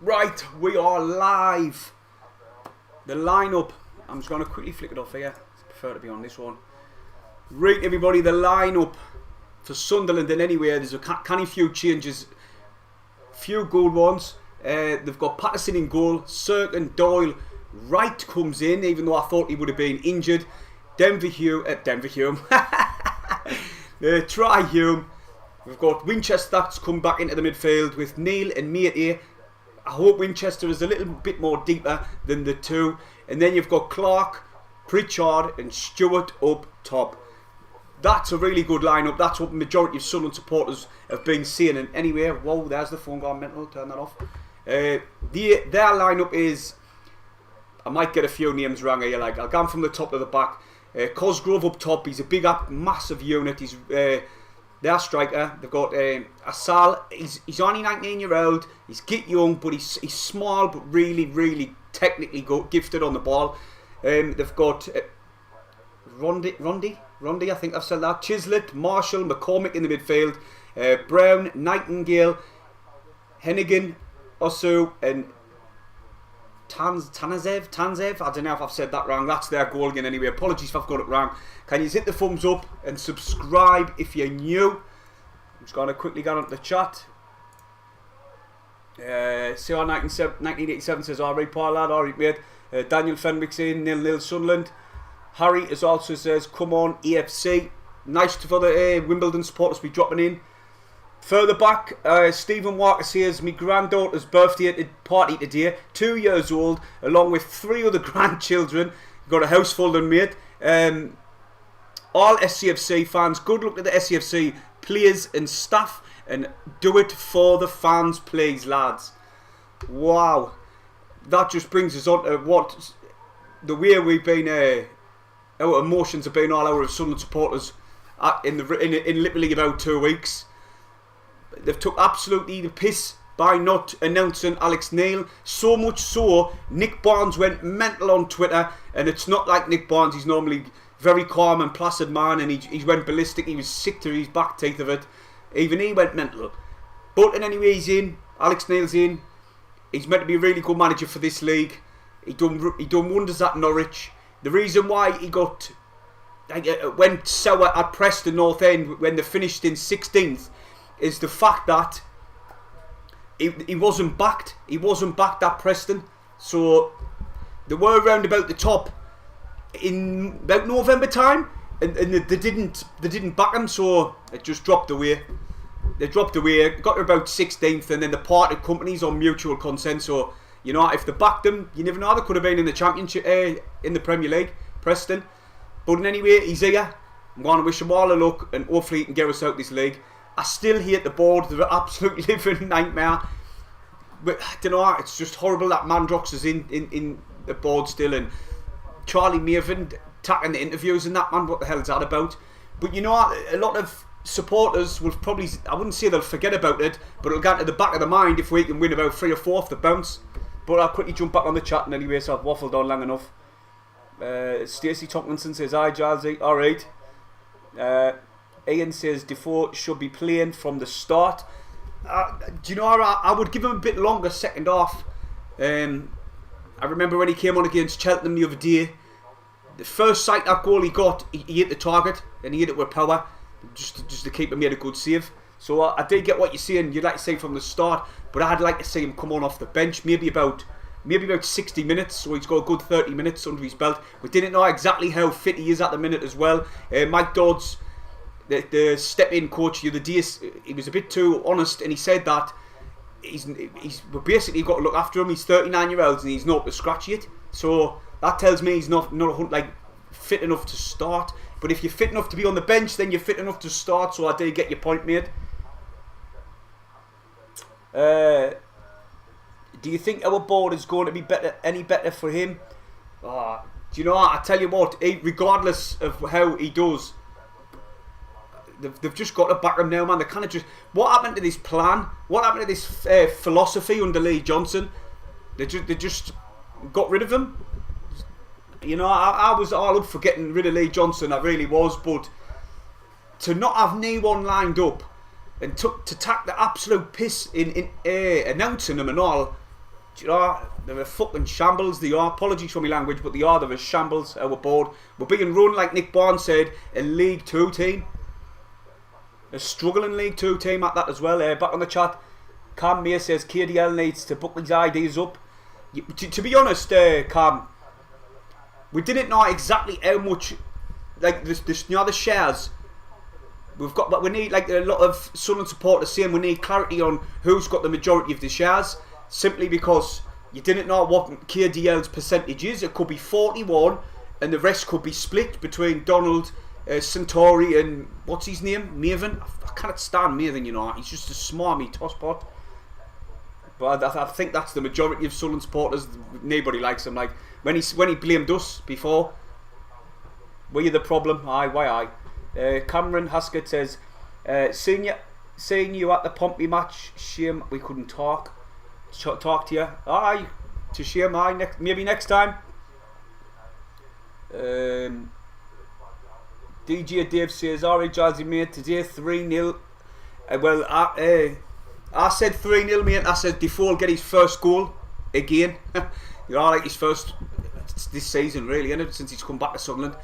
Right, we are live. The lineup. I'm just going to quickly flick it off here. I prefer to be on this one. Right, everybody, the lineup for Sunderland and anywhere. There's a canny few changes. Few good ones. They've got Patterson in goal. Cirkin, Doyle. Wright comes in, even though I thought he would have been injured. Denver Hume. Try Hume. We've got Winchester that's come back into the midfield with Neal and Matey. I hope Winchester is a little bit more deeper than the two. And then you've got Clark, Pritchard and Stewart up top. That's a really good lineup. That's what the majority of Sunderland supporters have been seeing. And anyway, whoa, there's the phone gone mental. Turn that off. Their lineup is... I might get a few names wrong here. Like, I'll go from the top to the back. Cosgrove up top. He's a big up, massive unit. He's... their striker, they've got Asal. He's only 19-year-old. He's get young, but he's small, but really technically gifted on the ball. They've got Rondi, I think I've said that. Chislett, Marshall, McCormick in the midfield. Brown, Nightingale, Hennigan, Osu, and Tanzev. I don't know if I've said that wrong. That's their goal again anyway. Apologies if I've got it wrong. Can you hit the thumbs up and subscribe if you're new? I'm just going to quickly go onto the chat. CR 1987 says, alright, Paul lad, alright mate. Daniel Fenwick's in, 0-0 Sunderland. Harry is also says, come on, AFC. Nice for the Wimbledon supporters to be dropping in. Further back, Stephen Walker says, my granddaughter's birthday party today, 2 years old, along with 3 other grandchildren. Got a house full of mate. All SCFC fans, good luck to the SCFC players and staff, and do it for the fans, please, lads. Wow, that just brings us on to what the way we've been. Our emotions have been all our Sunderland supporters in literally about 2 weeks. They've took absolutely the piss by not announcing Alex Neil. So much so, Nick Barnes went mental on Twitter, and it's not like Nick Barnes. He's normally very calm and placid man, and he went ballistic. He was sick to his back teeth of it. Even he went mental. But anyway, he's in. Alex Neil's in. He's meant to be a really good manager for this league. He done wonders at Norwich. The reason why he went sour at Preston North End when they finished in 16th is the fact that he wasn't backed. He wasn't backed at Preston. So they were around about the top in about November time, and they didn't back him, so it just dropped away. They dropped away, got to about 16th, and then they parted companies on mutual consent. So you know, if they backed him, you never know, they could have been in the Championship, in the Premier League, Preston. But anyway, he's here. I'm going to wish him all the luck, and hopefully he can get us out this league. I still hate the board. They're an absolute living nightmare. But I don't know, it's just horrible that Mandrox is in the board still, and Charlie Maven tackling the interviews and that, man, what the hell is that about? But you know, a lot of supporters will probably, I wouldn't say they'll forget about it, but it'll get to the back of the mind if we can win about 3 or 4 off the bounce. But I'll quickly jump back on the chat anyway, so I've waffled on long enough. Stacey Tomlinson says, hi Jalsy, alright. Ian says Defoe should be playing from the start. Do you know, I would give him a bit longer second half. I remember when he came on against Cheltenham the other day, the first sight that goal he got, he hit the target, and he hit it with power, just to keep him, made a good save. So I did get what you're saying. You'd like to see him from the start, but I'd like to see him come on off the bench, maybe about 60 minutes, so he's got a good 30 minutes under his belt. We didn't know exactly how fit he is at the minute as well. Mike Dodds, the step-in coach the other day, he was a bit too honest, and he said that he's basically got to look after him. He's 39-year-old and he's not up to scratch yet. So that tells me he's not like fit enough to start. But if you're fit enough to be on the bench, then you're fit enough to start. So I do get your point, mate. Do you think our board is going to be any better for him? Do you know what? I tell you what, regardless of how he does, they've just got to back him now, man. They kind of just... What happened to this plan? What happened to this philosophy under Lee Johnson? They just got rid of him. You know, I was all up for getting rid of Lee Johnson. I really was. But to not have anyone lined up and to tack the absolute piss in announcing him and all, Do you know, they're a fucking shambles. They are. Apologies for my language, but they're a shambles. Our board. We're being run, like Nick Barnes said, a League 2 team. A struggling League 2 team at that as well. Back on the chat, Cam Mayer says KDL needs to book these IDs up. To be honest, Cam, we didn't know exactly how much, like this, you know, the shares. We've got, but we need, like a lot of Sunderland supporters saying, we need clarity on who's got the majority of the shares. Simply because you didn't know what KDL's percentage is. It could be 41, and the rest could be split between Donald, Centauri, and what's his name, Maven. I can't stand Maven, you know. He's just a smarmy tosspot. But I think that's the majority of Sunderland supporters. Nobody likes him. Like when he blamed us before, were you the problem? Aye, why aye? Cameron Haskett says, seeing you at the Pompey match, shame we couldn't talk to you. Aye, to shame. Aye, maybe next time. DJ Dave says, alright, Jazzy mate, today 3-0. Well, I said 3-0, mate. I said Defoe get his first goal again. You know, like his first this season, really, isn't it? Since he's come back to Sunderland,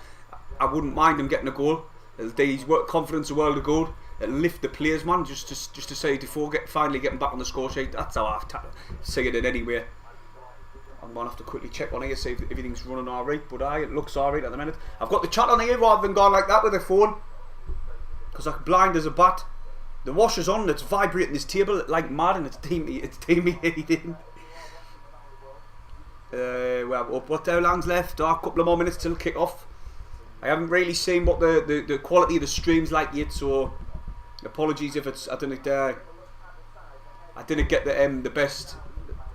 I wouldn't mind him getting a goal. It'll do his confidence a world of good. It'll lift the players, man. Just to say Defoe finally getting back on the score sheet. That's how I say it in any way. I'm going to have to quickly check on here, see if everything's running alright. But it looks alright at the minute. I've got the chat on here rather than going like that with the phone, because I'm blind as a bat. The washer's on, it's vibrating this table like mad, and it's demeating. Well, what how long's left? A couple of more minutes till kick off. I haven't really seen what the quality of the stream's like yet, so apologies if it's I didn't get the best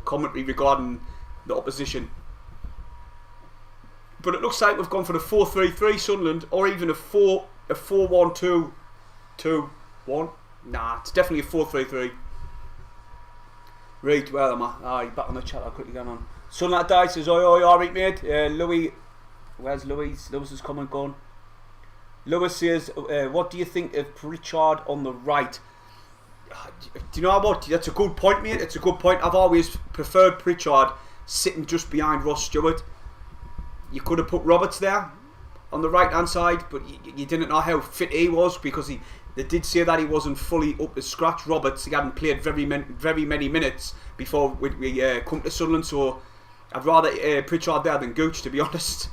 commentary regarding the opposition. But it looks like we've gone for the 4-3-3 Sunderland, or even a 4-1-2-1. Nah, it's definitely a 4-3-3. Right, well, am I? Aye, back on the chat. I'll quickly go on. Sunlight Dice says, oi, alright, mate. Louis, where's Louis? Lewis is coming, gone. Lewis says, what do you think of Pritchard on the right? Do you know what? That's a good point, mate. It's a good point. I've always preferred Pritchard sitting just behind Ross Stewart. You could have put Roberts there on the right hand side, but you didn't know how fit he was, because they did say that he wasn't fully up to scratch. Roberts, he hadn't played very many minutes before we come to Sunderland, so I'd rather Pritchard there than Gooch, to be honest.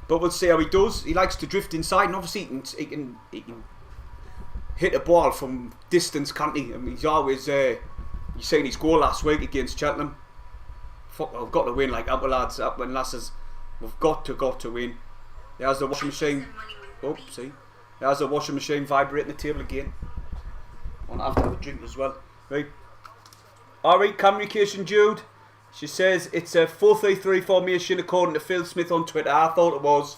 But we'll see how he does. He likes to drift inside, and obviously he can hit a ball from distance, can't he? I mean, he's always you seen his goal last week against Cheltenham. Fuck, I've got to win, like up lads, up and lasses. We've got to win. There's the washing machine. Oh, see. There's the washing machine vibrating the table again. I want to have to have a drink as well. Right. Alright, communication Jude. She says it's a 4-3-3 formation according to Phil Smith on Twitter. I thought it was.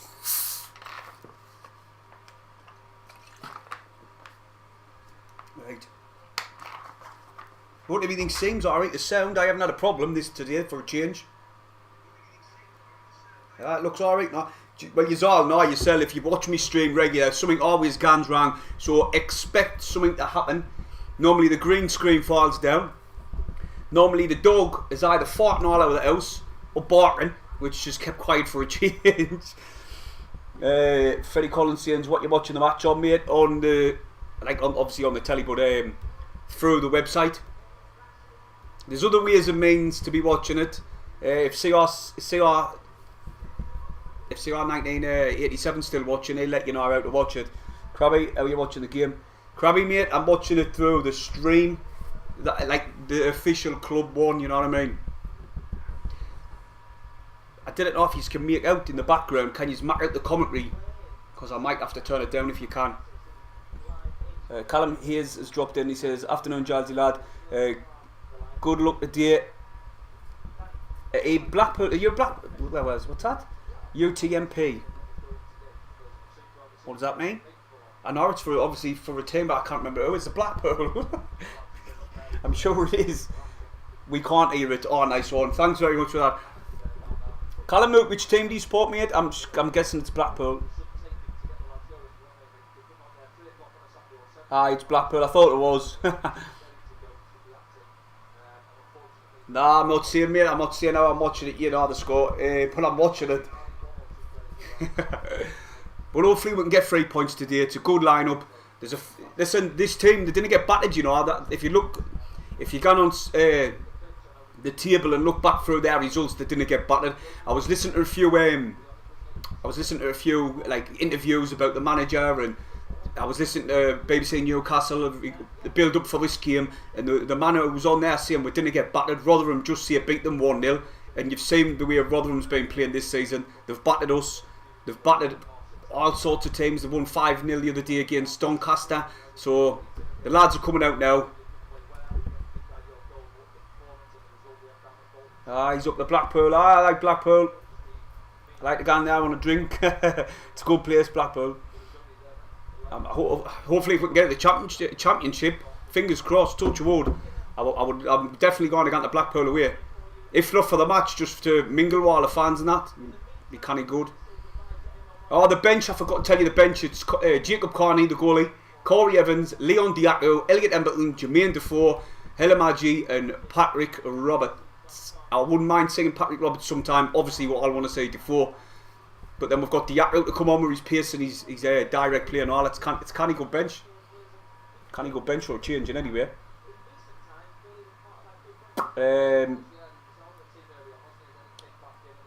Right. But everything seems alright. The sound, I haven't had a problem this today for a change. Yeah, it looks alright now. Well, you all know yourself, if you watch me stream regular, something always goes wrong, so expect something to happen. Normally the green screen falls down. Normally the dog is either farting all over the house or barking, which just kept quiet for a change. Freddie Collins saying, what you're watching the match on, mate? On the, obviously on the telly, but through the website. There's other ways and means to be watching it. If CR 1987 still watching, he'll let you know how to watch it. Krabby, how are you watching the game? Krabby, mate, I'm watching it through the stream, like the official club one, you know what I mean? I didn't know if you can make out in the background. Can you mark out the commentary? Because I might have to turn it down if you can. Callum Hayes has dropped in. He says, afternoon, Jalsy lad. Good luck today. A Blackpool, are you a Black? What's that? UTMP. What does that mean? I know it's obviously for a team, but I can't remember who. It's a Blackpool. I'm sure it is. We can't hear it. Oh, nice one. Thanks very much for that. Callum Mook, which team do you support, mate? I'm guessing it's Blackpool. It's Blackpool. I thought it was. Nah, I'm not saying, mate. I'm not saying how I'm watching it. You know the score, but I'm watching it. But hopefully we can get 3 points today. It's a good lineup. Listen, this team, they didn't get battered. You know that if you go on the table and look back through their results, they didn't get battered. I was listening to a few like interviews about the manager, and I was listening to BBC Newcastle, the build up for this game, and the man who was on there saying we didn't get battered. Rotherham just say beat them 1-0, and you've seen the way Rotherham's been playing this season. They've battered us. They've battered all sorts of teams. They won 5-0 the other day against Doncaster. So the lads are coming out now. He's up to Blackpool. I like Blackpool. I like to go in there on a drink. It's a good place, Blackpool. Hopefully if we can get the championship, fingers crossed, touch wood, I'm definitely going to get the Blackpool away. If not for the match, just to mingle with all the fans and that. Be kind of good. Oh, the bench, I forgot to tell you the bench. It's Jacob Carney, the goalie, Corey Evans, Leon Diaco, Elliot Emberton, Jermaine Defoe, Helemaji and Patrick Roberts. I wouldn't mind saying Patrick Roberts sometime. Obviously, what I want to say Defoe. But then we've got Diaco to come on with his pace and his direct play and all. It's kind of good bench. Kind of good bench for changing anyway. Where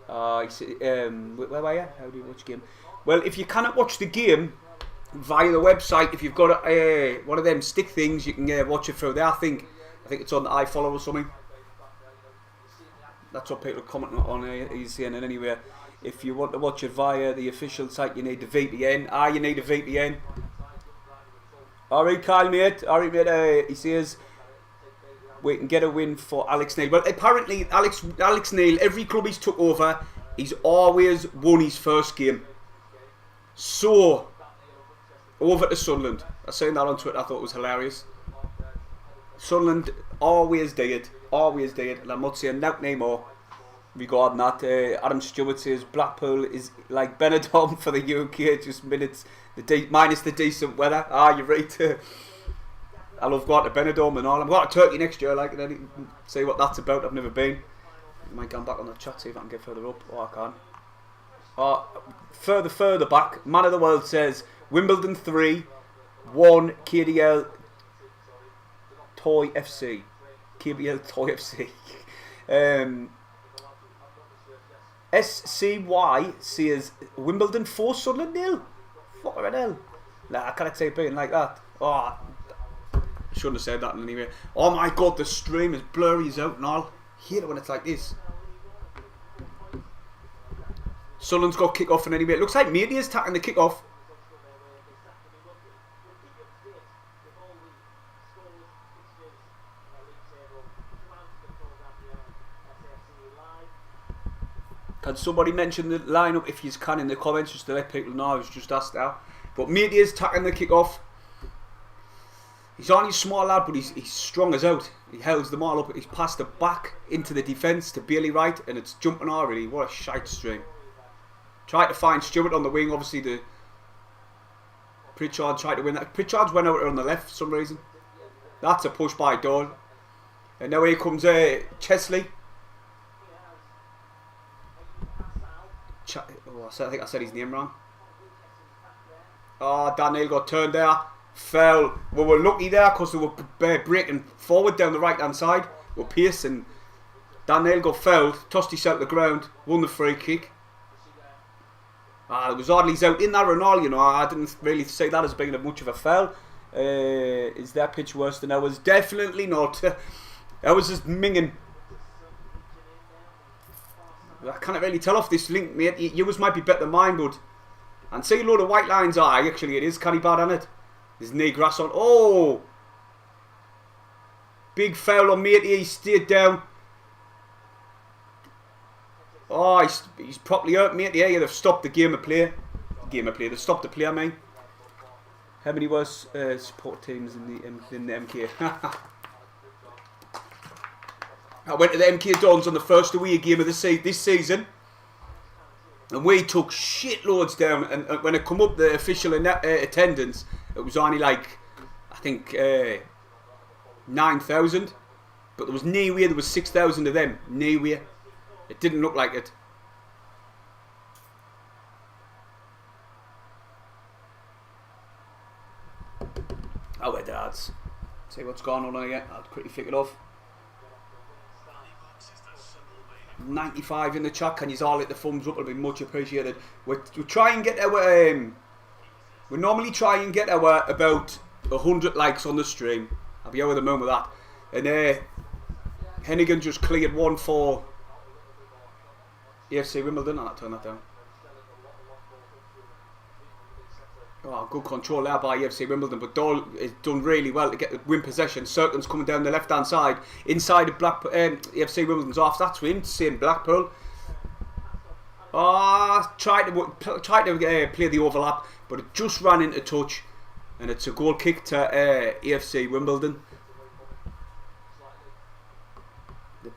were you? How do you watch the game? Well, if you cannot watch the game via the website, if you've got one of them stick things, you can watch it through there. I think it's on the iFollow or something. That's what people are commenting on CNN anyway. If you want to watch it via the official site, you need the VPN. You need a VPN. Alright, Kyle, mate. Alright, mate. He says we can get a win for Alex Neil. Well, apparently, Alex Neil, every club he's took over, he's always won his first game. So, over to Sunderland. I was saying that on Twitter. I thought it was hilarious. Sunderland always did. And I'm not saying that anymore regarding that. Adam Stewart says Blackpool is like Benidorm for the UK, just minutes minus the decent weather. You're right. I love going to Benidorm and all. I'm going to Turkey next year, like, and then see what that's about. I've never been. I might go back on the chat, see if I can get further up. I can. Further back, Man of the World says Wimbledon 3, 1 KDL Toy FC. KBL Toy FC. SCY says Wimbledon 4, Sunderland 0. Fucking hell. Nah, I can't say it being like that. Shouldn't have said that anyway. Oh my god, the stream is blurry as out and all. I hate it when it's like this. Sunderland's got kick-off and anyway. It looks like Media's tackling the kick-off. Can somebody mention the lineup if you can in the comments, just to let people know? I was just asked that. But Media's tackling the kick-off. He's only a small lad, but he's strong as out. He holds them all up. He's passed it back into the defence to Bailey Wright, and it's jumping already. What a shite stream. Tried to find Stewart on the wing. Obviously, the Pritchard tried to win that. Pritchard's went out on the left for some reason. That's a push by Doyle. And now here comes Chesley. I think I said his name wrong. Daniel got turned there. Fell. We were lucky there because they were breaking forward down the right hand side. We're piercing. Daniel got fouled. Tossed himself to the ground. Won the free kick. It was oddly out in there and all, you know. I didn't really say that as being much of a foul. Is their pitch worse than ours? Definitely not. I was just minging. I can't really tell off this link, mate. Yours might be better than mine, but and see a load of white lines. Actually, it is kind of bad, isn't it? There's no grass on. Oh! Big foul on Matey. He stayed down. Oh, he's properly hurt, Matey. Yeah, they've stopped the game of play. They've stopped the play, I mean. How many worse support teams in the MK? I went to the MK Dons on the first away game of this season. And we took shitloads down. And when it come up, the official attendance, it was only like, I think, 9,000. But there was nowhere there was 6,000 of them. Nowhere. It didn't look like it. Oh, wait, lads. See what's going on here. I'll quickly flick it off. 95 in the chat. Can you all hit the thumbs up? It'll be much appreciated. We try and get our... we normally try and get our about 100 likes on the stream. I'll be over the moon with that. And Hennigan just cleared one for AFC Wimbledon. I'll turn that down. Oh, good control there by AFC Wimbledon, but Dahl has done really well to get the win possession. Circlin's coming down the left-hand side, inside of AFC Wimbledon's half. That's him, same Blackpool. Tried to play the overlap, but it just ran into touch, and it's a goal kick to AFC Wimbledon. The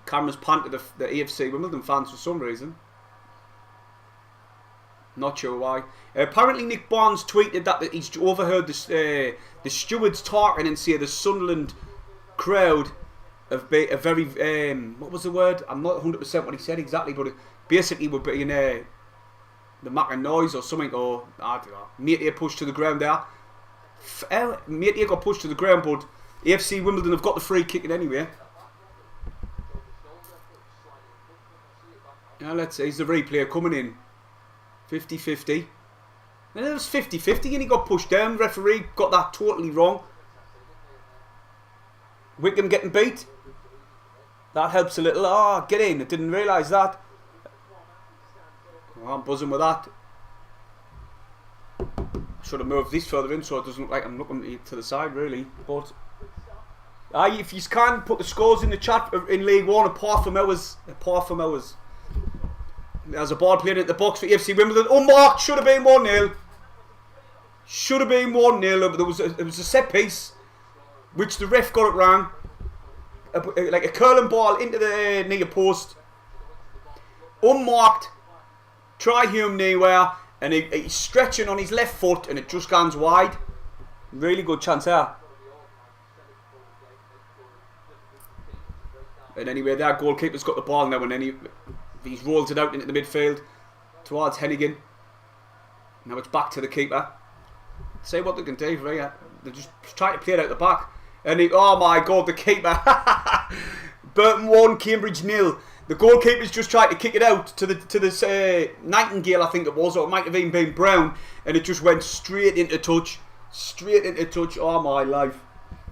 cameras pan to the AFC Wimbledon fans for some reason. Not sure why. Apparently Nick Barnes tweeted that he's overheard the stewards talking and say the Sunderland crowd have been a very what was the word? I'm not 100% what he said exactly, but it basically would be the making noise or something, or I don't know. Metcalf pushed to the ground there. Metcalf got pushed to the ground, but AFC Wimbledon have got the free kick anyway. Now let's see, he's the replay coming in. 50-50. And it was 50-50 and he got pushed down. Referee got that totally wrong. Wickham getting beat. That helps a little. Oh, get in. I didn't realise that. Oh, I'm buzzing with that. I should have moved this further in so it doesn't look like I'm looking to the side really. But if you can put the scores in the chat in League One, apart from ours. There's a ball playing at the box for AFC Wimbledon. Unmarked, should have been 1-0. Should have been 1-0, but it was a set piece, which the ref got it wrong. Like a curling ball into the near post. Unmarked. Try him nowhere, and he's stretching on his left foot, and it just goes wide. Really good chance there. And anyway, their goalkeeper's got the ball now, and then he's rolled it out into the midfield towards Hennigan. Now it's back to the keeper. See what they can do, right? They're just trying to play it out the back. And oh my god, the keeper. Burton 1, Cambridge 0. The goalkeeper's just tried to kick it out to this Nightingale, I think it was, or it might have even been Brown, and it just went straight into touch. Straight into touch. Oh my life.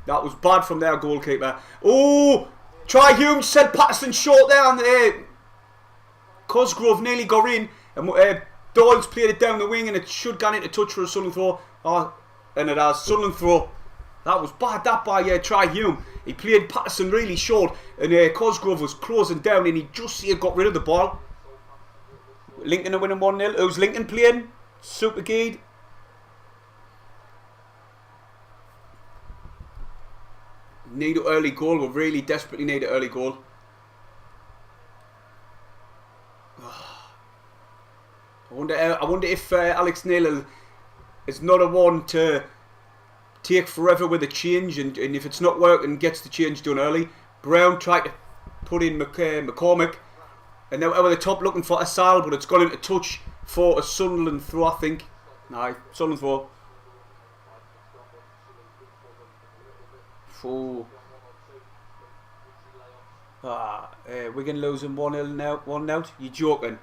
That was bad from their goalkeeper. Oh, Try Hume said Patterson short there, and Cosgrove nearly got in, and Doyle's played it down the wing, and it should get into touch for a Sunderland throw. Oh, and it has Sunderland throw. That was bad, that by Try Hume. He played Patterson really short, and Cosgrove was closing down, and he just got rid of the ball. Lincoln are winning 1-0. Who's Lincoln playing? Super Gade. Need an early goal. We really desperately need an early goal. I wonder if Alex Neal is not a one to take forever with a change, and if it's not working, gets the change done early. Brown tried to put in McCormick, and now over the top looking for Asal, but it's gone into touch for a Sunderland throw, I think. Aye, Sunderland throw. Oh. Wigan losing 1-0 now. 1-0. You joking?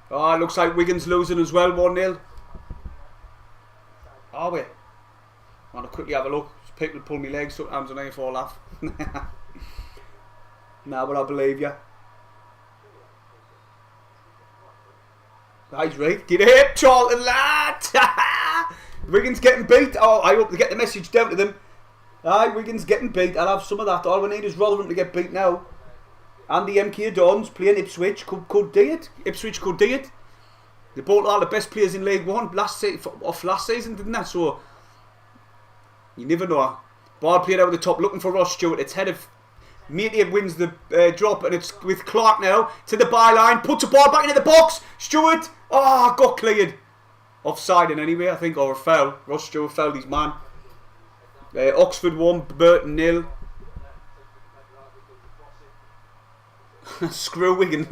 Oh, it looks like Wigan's losing as well. 1-0. Are we? I want to quickly have a look. People pull me legs sometimes when I fall off. Nah, but I believe you. That's right. Get it, Charlton lad. Wigan's getting beat. Oh, I hope they get the message down to them. Aye, Wigan's getting beat. I'll have some of that. All we need is Rotherham to get beat now. And the MK Dons playing Ipswich could do it. Ipswich could do it. They bought all the best players in League One last season, didn't they? So you never know. Ball played over the top, looking for Ross Stewart. It's head of Metcalf wins the drop, and it's with Clark now to the byline. Puts the ball back into the box. Stewart, got cleared. Offside in anyway, I think, or a foul. Ross Stewart fouled his man. Oxford 1, Burton 0. Screw Wigan.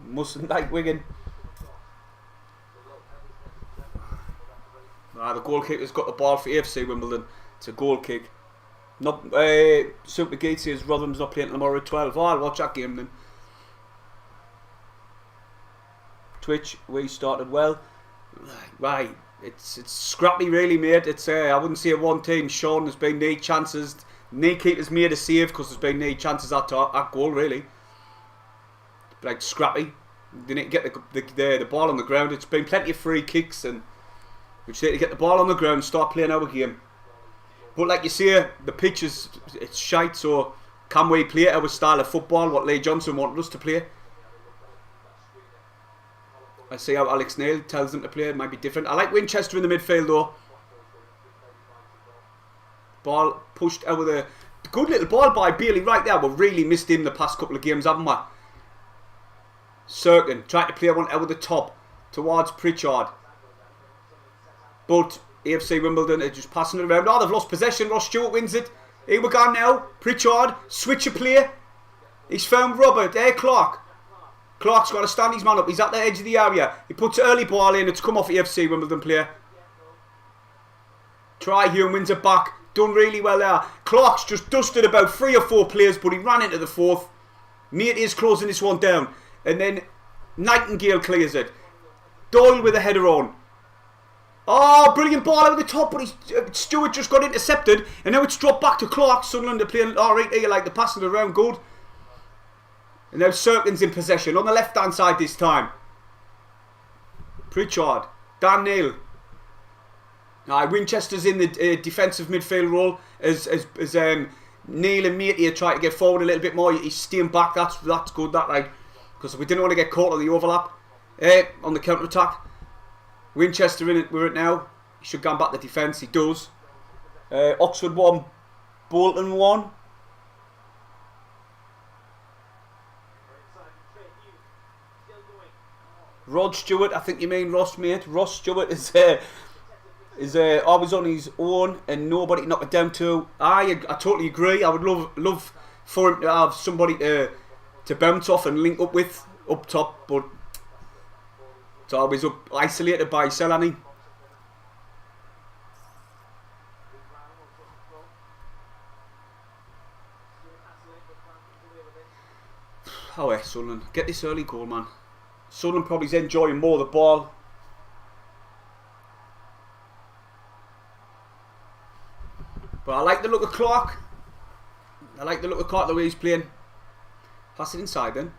Mustn't like Wigan. The goal kicker's got the ball for AFC Wimbledon. It's a goal kick. Not Super Gate says Rotherham's not playing tomorrow at 12. Oh, I'll watch that game then. Twitch, we started well. Right, it's scrappy really, mate. It's I wouldn't say a one team. Sean, there's been no chances. No keeper's made a save because there's been no chances at goal really. Like scrappy. They need to get the ball on the ground. It's been plenty of free kicks and we just need to get the ball on the ground and start playing our game. But like you say, the pitch it's shite, so can we play our style of football, what Lee Johnson wanted us to play? I see how Alex Neil tells them to play, it might be different. I like Winchester in the midfield though. Ball pushed out of the good little ball by Bailey right there. We've really missed him the past couple of games, haven't we? Serkin tried to play one out of the top towards Pritchard. But AFC Wimbledon are just passing it around. Oh, they've lost possession. Ross Stewart wins it. Here we go now. Pritchard, switch of play. He's found Robert. There, Clark. Clark's got to stand his man up. He's at the edge of the area. He puts an early ball in. It's come off AFC Wimbledon player. Hume wins it back. Done really well there. Clark's just dusted about 3 or 4 players, but he ran into the 4th. Mate is closing this one down. And then Nightingale clears it. Doyle with a header on. Oh, brilliant ball out of the top, but Stewart just got intercepted, and now it's dropped back to Clark. Sunderland are playing alright here, like they're passing it around good. And now Serkin's in possession on the left hand side this time. Pritchard, Dan Neal. Winchester's in the defensive midfield role as Neil and Matey try to get forward a little bit more. He's staying back. That's good. That right, because we didn't want to get caught on the overlap on the counter attack. Winchester in it, we're it now. He should go back to defence, he does. Oxford 1, Bolton 1. Rod Stewart, I think you mean Ross, mate. Ross Stewart is always on his own and nobody to knock it down to. I totally agree. I would love for him to have somebody to bounce off and link up with up top, but it's always isolated by Selani. Oh, Sunderland. Get this early goal, man. Sunderland probably is enjoying more the ball. But I like the look of Clark. The way he's playing. Pass it inside then.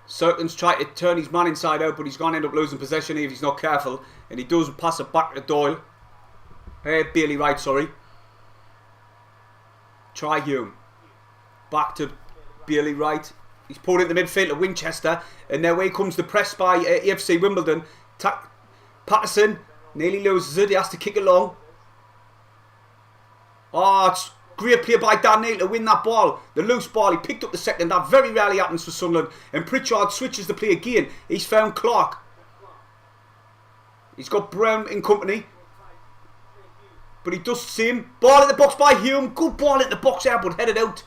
Serkin's tried to turn his man inside out, but he's going to end up losing possession if he's not careful. And he does pass it back to Doyle. Bailey Wright, sorry. Hume. Back to Bailey Wright. He's pulled into midfield to Winchester. And now here comes the press by AFC Wimbledon. Patterson nearly loses it. He has to kick along. Oh, it's great play by Dan Neal to win that ball. The loose ball, he picked up the second. That very rarely happens for Sunderland. And Pritchard switches the play again. He's found Clark. He's got Brown in company. But he does see him. Ball in the box by Hume. Good ball in the box there, but headed out.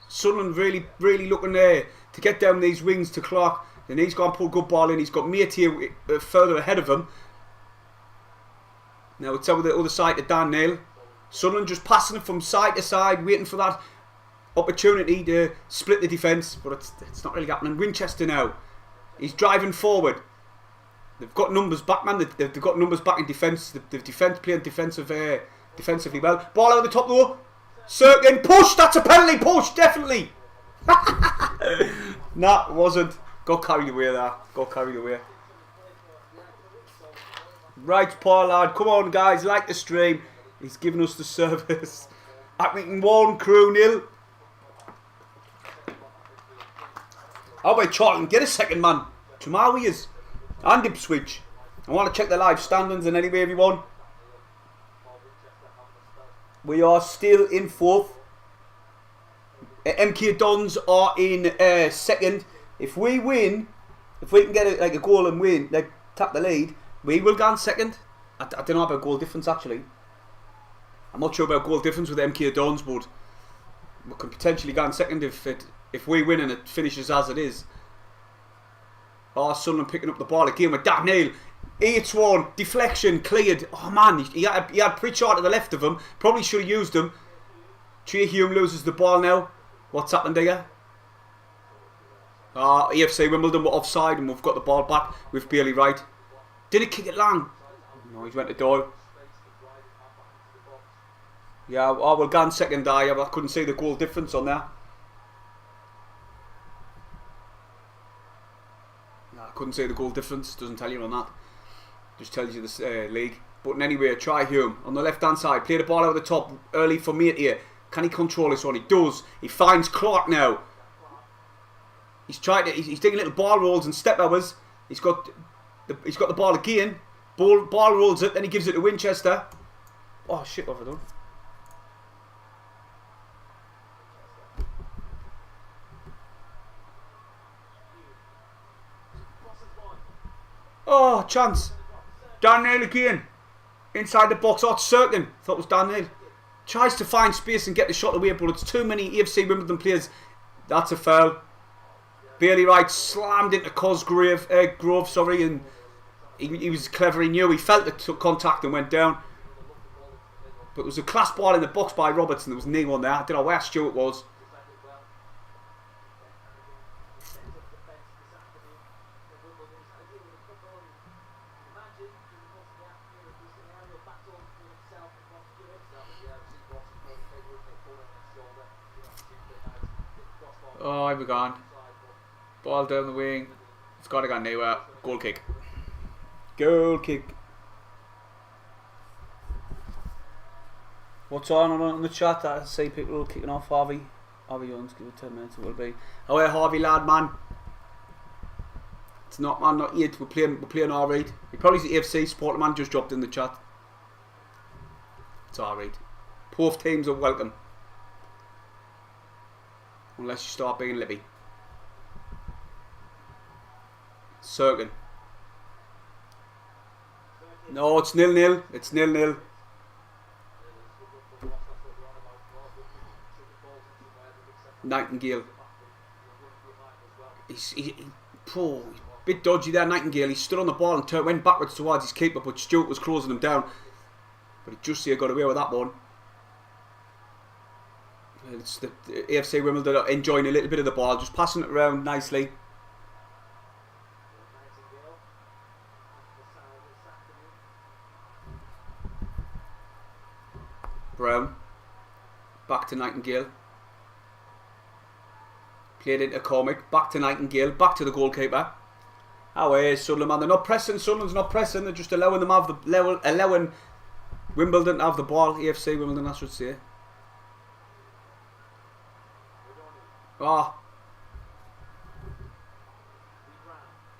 Sunderland really looking there to get down these wings to Clark. And he's going to pull a good ball in. He's got Mate here further ahead of him. Now it's over the other side to Dan Neal. Sunderland just passing it from side to side, waiting for that opportunity to split the defence, but it's not really happening. Winchester now, he's driving forward. They've got numbers back, man. They've got numbers back in defence. They've playing defensively well. Ball over the top though. Serkin, push. That's a penalty. Push, definitely. Nah, it wasn't. Got carried away there. Got carried away. Right, Paul lad. Come on, guys. Like the stream. He's giving us the service. Accrington 1, Crew 0. Oh wait, Charlton, get a second, man. Tomorrow he is. And Ipswich. I want to check the live standings and anyway, everyone. We are still in 4th. MK Dons are in second. If we win, if we can get a goal and win, like tap the lead, we will go in second. I don't know about goal difference actually. I'm not sure about goal difference with MK Dons, but we could potentially go in second if we win and it finishes as it is. Oh, Sunderland picking up the ball again with Neal. 8-1, deflection, cleared. Oh man, he had Pritchard to the left of him. Probably should have used him. Trevoe loses the ball now. What's happened here? AFC Wimbledon were offside and we've got the ball back with Bailey Wright. Did he kick it long? No, he's went to Doyle. Yeah, we'll go in second. I couldn't see the goal difference on there. I couldn't see the goal difference. Doesn't tell you on that. Just tells you the league. But anyway, Trevoe on the left hand side. Play the ball over the top early for Mate here. Can he control this one? He does. He finds Clark now. He's taking little ball rolls and step overs. He's got the ball again. Ball rolls it, then he gives it to Winchester. Oh shit, what have I done? Oh, chance. Neal again. Inside the box. Oh, it's Cirkin. Thought it was Neal. Tries to find space and get the shot away, but it's too many AFC Wimbledon players. That's a foul. Bailey Wright slammed into Grove, and he was clever. He knew. He felt the contact and went down. But it was a class ball in the box by Robertson. There was no one there. I don't know where Stewart was. Oh, here we gone. Ball down the wing. It's got to go nowhere. Goal kick. Goal kick. What's on the chat? I see people kicking off Harvey. Harvey Jones, give it 10 minutes, it will be. Oh, yeah, Harvey, lad, man. It's not, man, not yet. We're playing alright. He probably the AFC supporter man just dropped in the chat. It's alright. Both teams are welcome. Unless you start being Libby. Cirkin. No, it's 0-0. It's 0-0. Nightingale. He's a bit dodgy there, Nightingale. He stood on the ball and went backwards towards his keeper, but Stewart was closing him down. But he just got away with that one. It's the AFC Wimbledon enjoying a little bit of the ball, just passing it around nicely. Brown. Back to Nightingale. Played into Cormac. Back to Nightingale. Back to the goalkeeper. Away, Sunderland, man. They're not pressing. Sunderland's not pressing. They're just allowing them have the allowing Wimbledon to have the ball. AFC Wimbledon, I should say.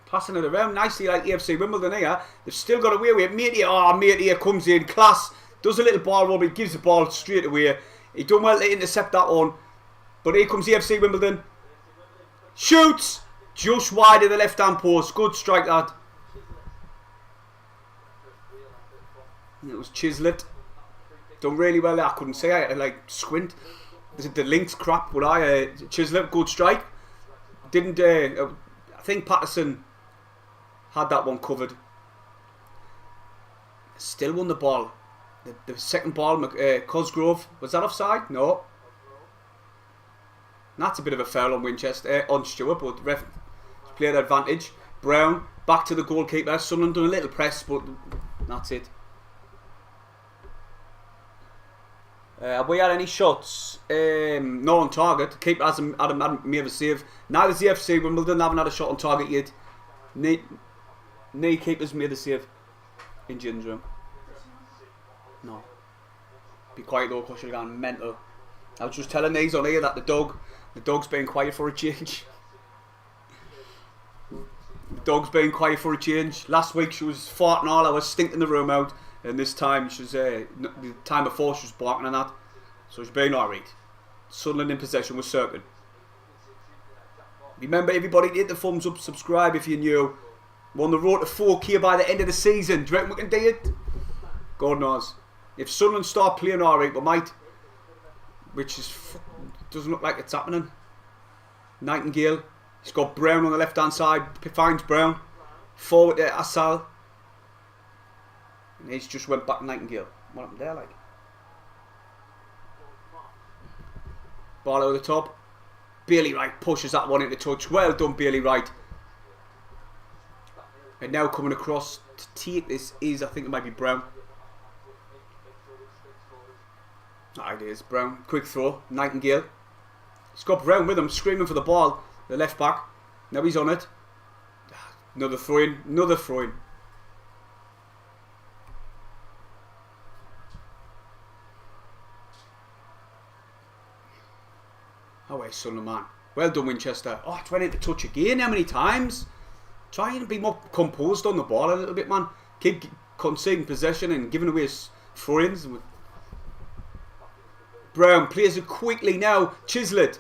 Passing it around nicely like AFC Wimbledon here. They've still got away with it. Mate here comes in. Class. Does a little ball roll, but he gives the ball straight away. He done well to intercept that one. But here comes AFC Wimbledon. Shoots! Just wide of the left hand post. Good strike, lad. It was Chislett. Done really well there. I couldn't say. I had to like squint. The links crap, but Chislett, good strike. Didn't I think Patterson had that one covered. Still won the ball. The second ball, Cosgrove, was that offside? No. That's a bit of a foul on Winchester, on Stewart, but the ref played advantage. Brown back to the goalkeeper. Sunderland done a little press, but that's it. Have we had any shots? No on target. Keeper hasn't made a save. Neither the AFC Wimbledon haven't had a shot on target yet. No keepers made a save in Gin's room. No. Be quiet though, because you're going mental. I was just telling these on here that the dog's being quiet for a change. The dog's being quiet for a change. Last week she was farting all, I was stinking the room out. And this time, she was, the time before she was barking and that. So she's been alright. Sunderland in possession with Cirkin. Remember everybody to hit the thumbs up, subscribe if you're new. We're on the road to 4K by the end of the season. Do you reckon we can do it? God knows. If Sunderland start playing alright, we might. Which is doesn't look like it's happening. Nightingale. He's got Brown on the left-hand side. Finds Brown. Forward to Asal. And he's just went back to Nightingale. What happened there, like? Ball over the top. Bailey Wright pushes that one into touch. Well done, Bailey Wright. And now coming across to take this is, I think it might be Brown. It is Brown. Quick throw. Nightingale. He's got Brown with him, screaming for the ball. The left back. Now he's on it. Another throw in. Another throw in. Oh, where's Sunderland, man? Well done, Winchester. Oh, it went into touch again. How many times? Try and be more composed on the ball a little bit, man. Keep conceding possession and giving away his throw-ins. Brown plays it quickly now. Chislett.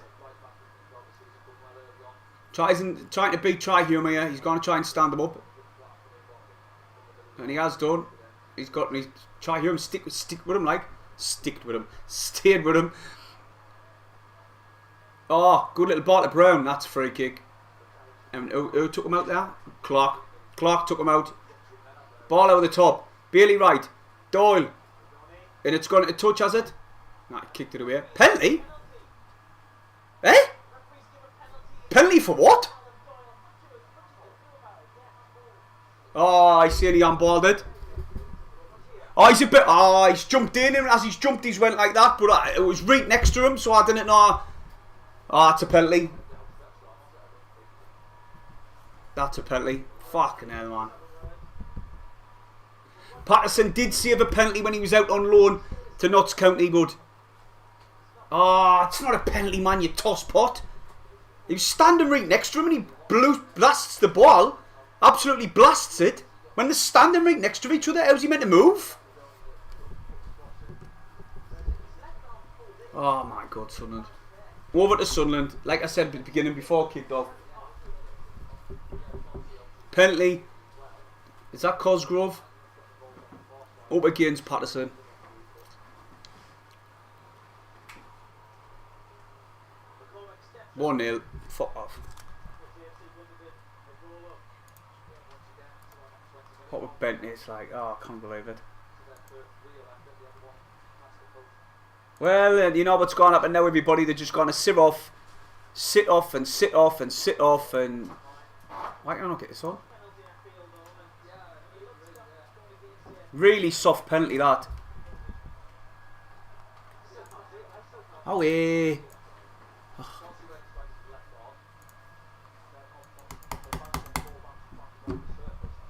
Trying to beat Trevoe here. He's going to try and stand him up. And he has done. He's got Trevoe stick with him, like. Stayed with him. Oh, good little ball to Brown. That's a free kick. And who took him out there? Clark. Clark took him out. Ball over the top. Bailey Wright. Doyle. And it's gone to touch, has it? No, he kicked it away. Penalty? Eh? Penalty for what? Oh, I see he handballed it. Oh, he's a bit... Oh, he's jumped in, and as he's jumped, he's went like that. But it was right next to him, so I didn't know... Oh, that's a penalty. That's a penalty. Fucking hell, man. Patterson did save a penalty when he was out on loan to Notts County, but... Oh, it's not a penalty, man, you tosspot. He was standing right next to him and he blasts the ball. Absolutely blasts it. When they're standing right next to each other, how's he meant to move? Oh my God, Sunderland. Over to Sunderland. Like I said at the beginning, before kicked off. Penalty. Is that Cosgrove? Up against Patterson. 1-0. Fuck off. What with Bentley, it's like, oh, I can't believe it. Well, you know what's going to happen now, everybody. They're just going to sit off and sit off and sit off and... Why can't I not get this on? Really soft penalty, that. Oh, yeah.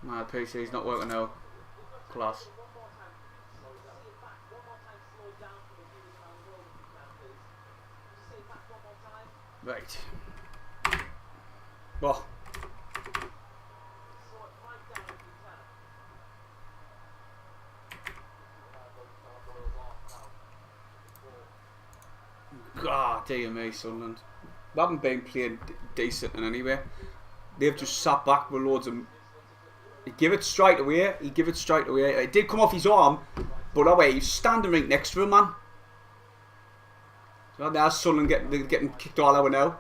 My PC's not working now. Class. Right. Well. God, dear me, Sunderland. They haven't been playing decent in anyway. They've just sat back with loads of... He give it straight away. It did come off his arm, but oh wait, he's standing right next to him, man. So now Sunderland getting kicked all over now.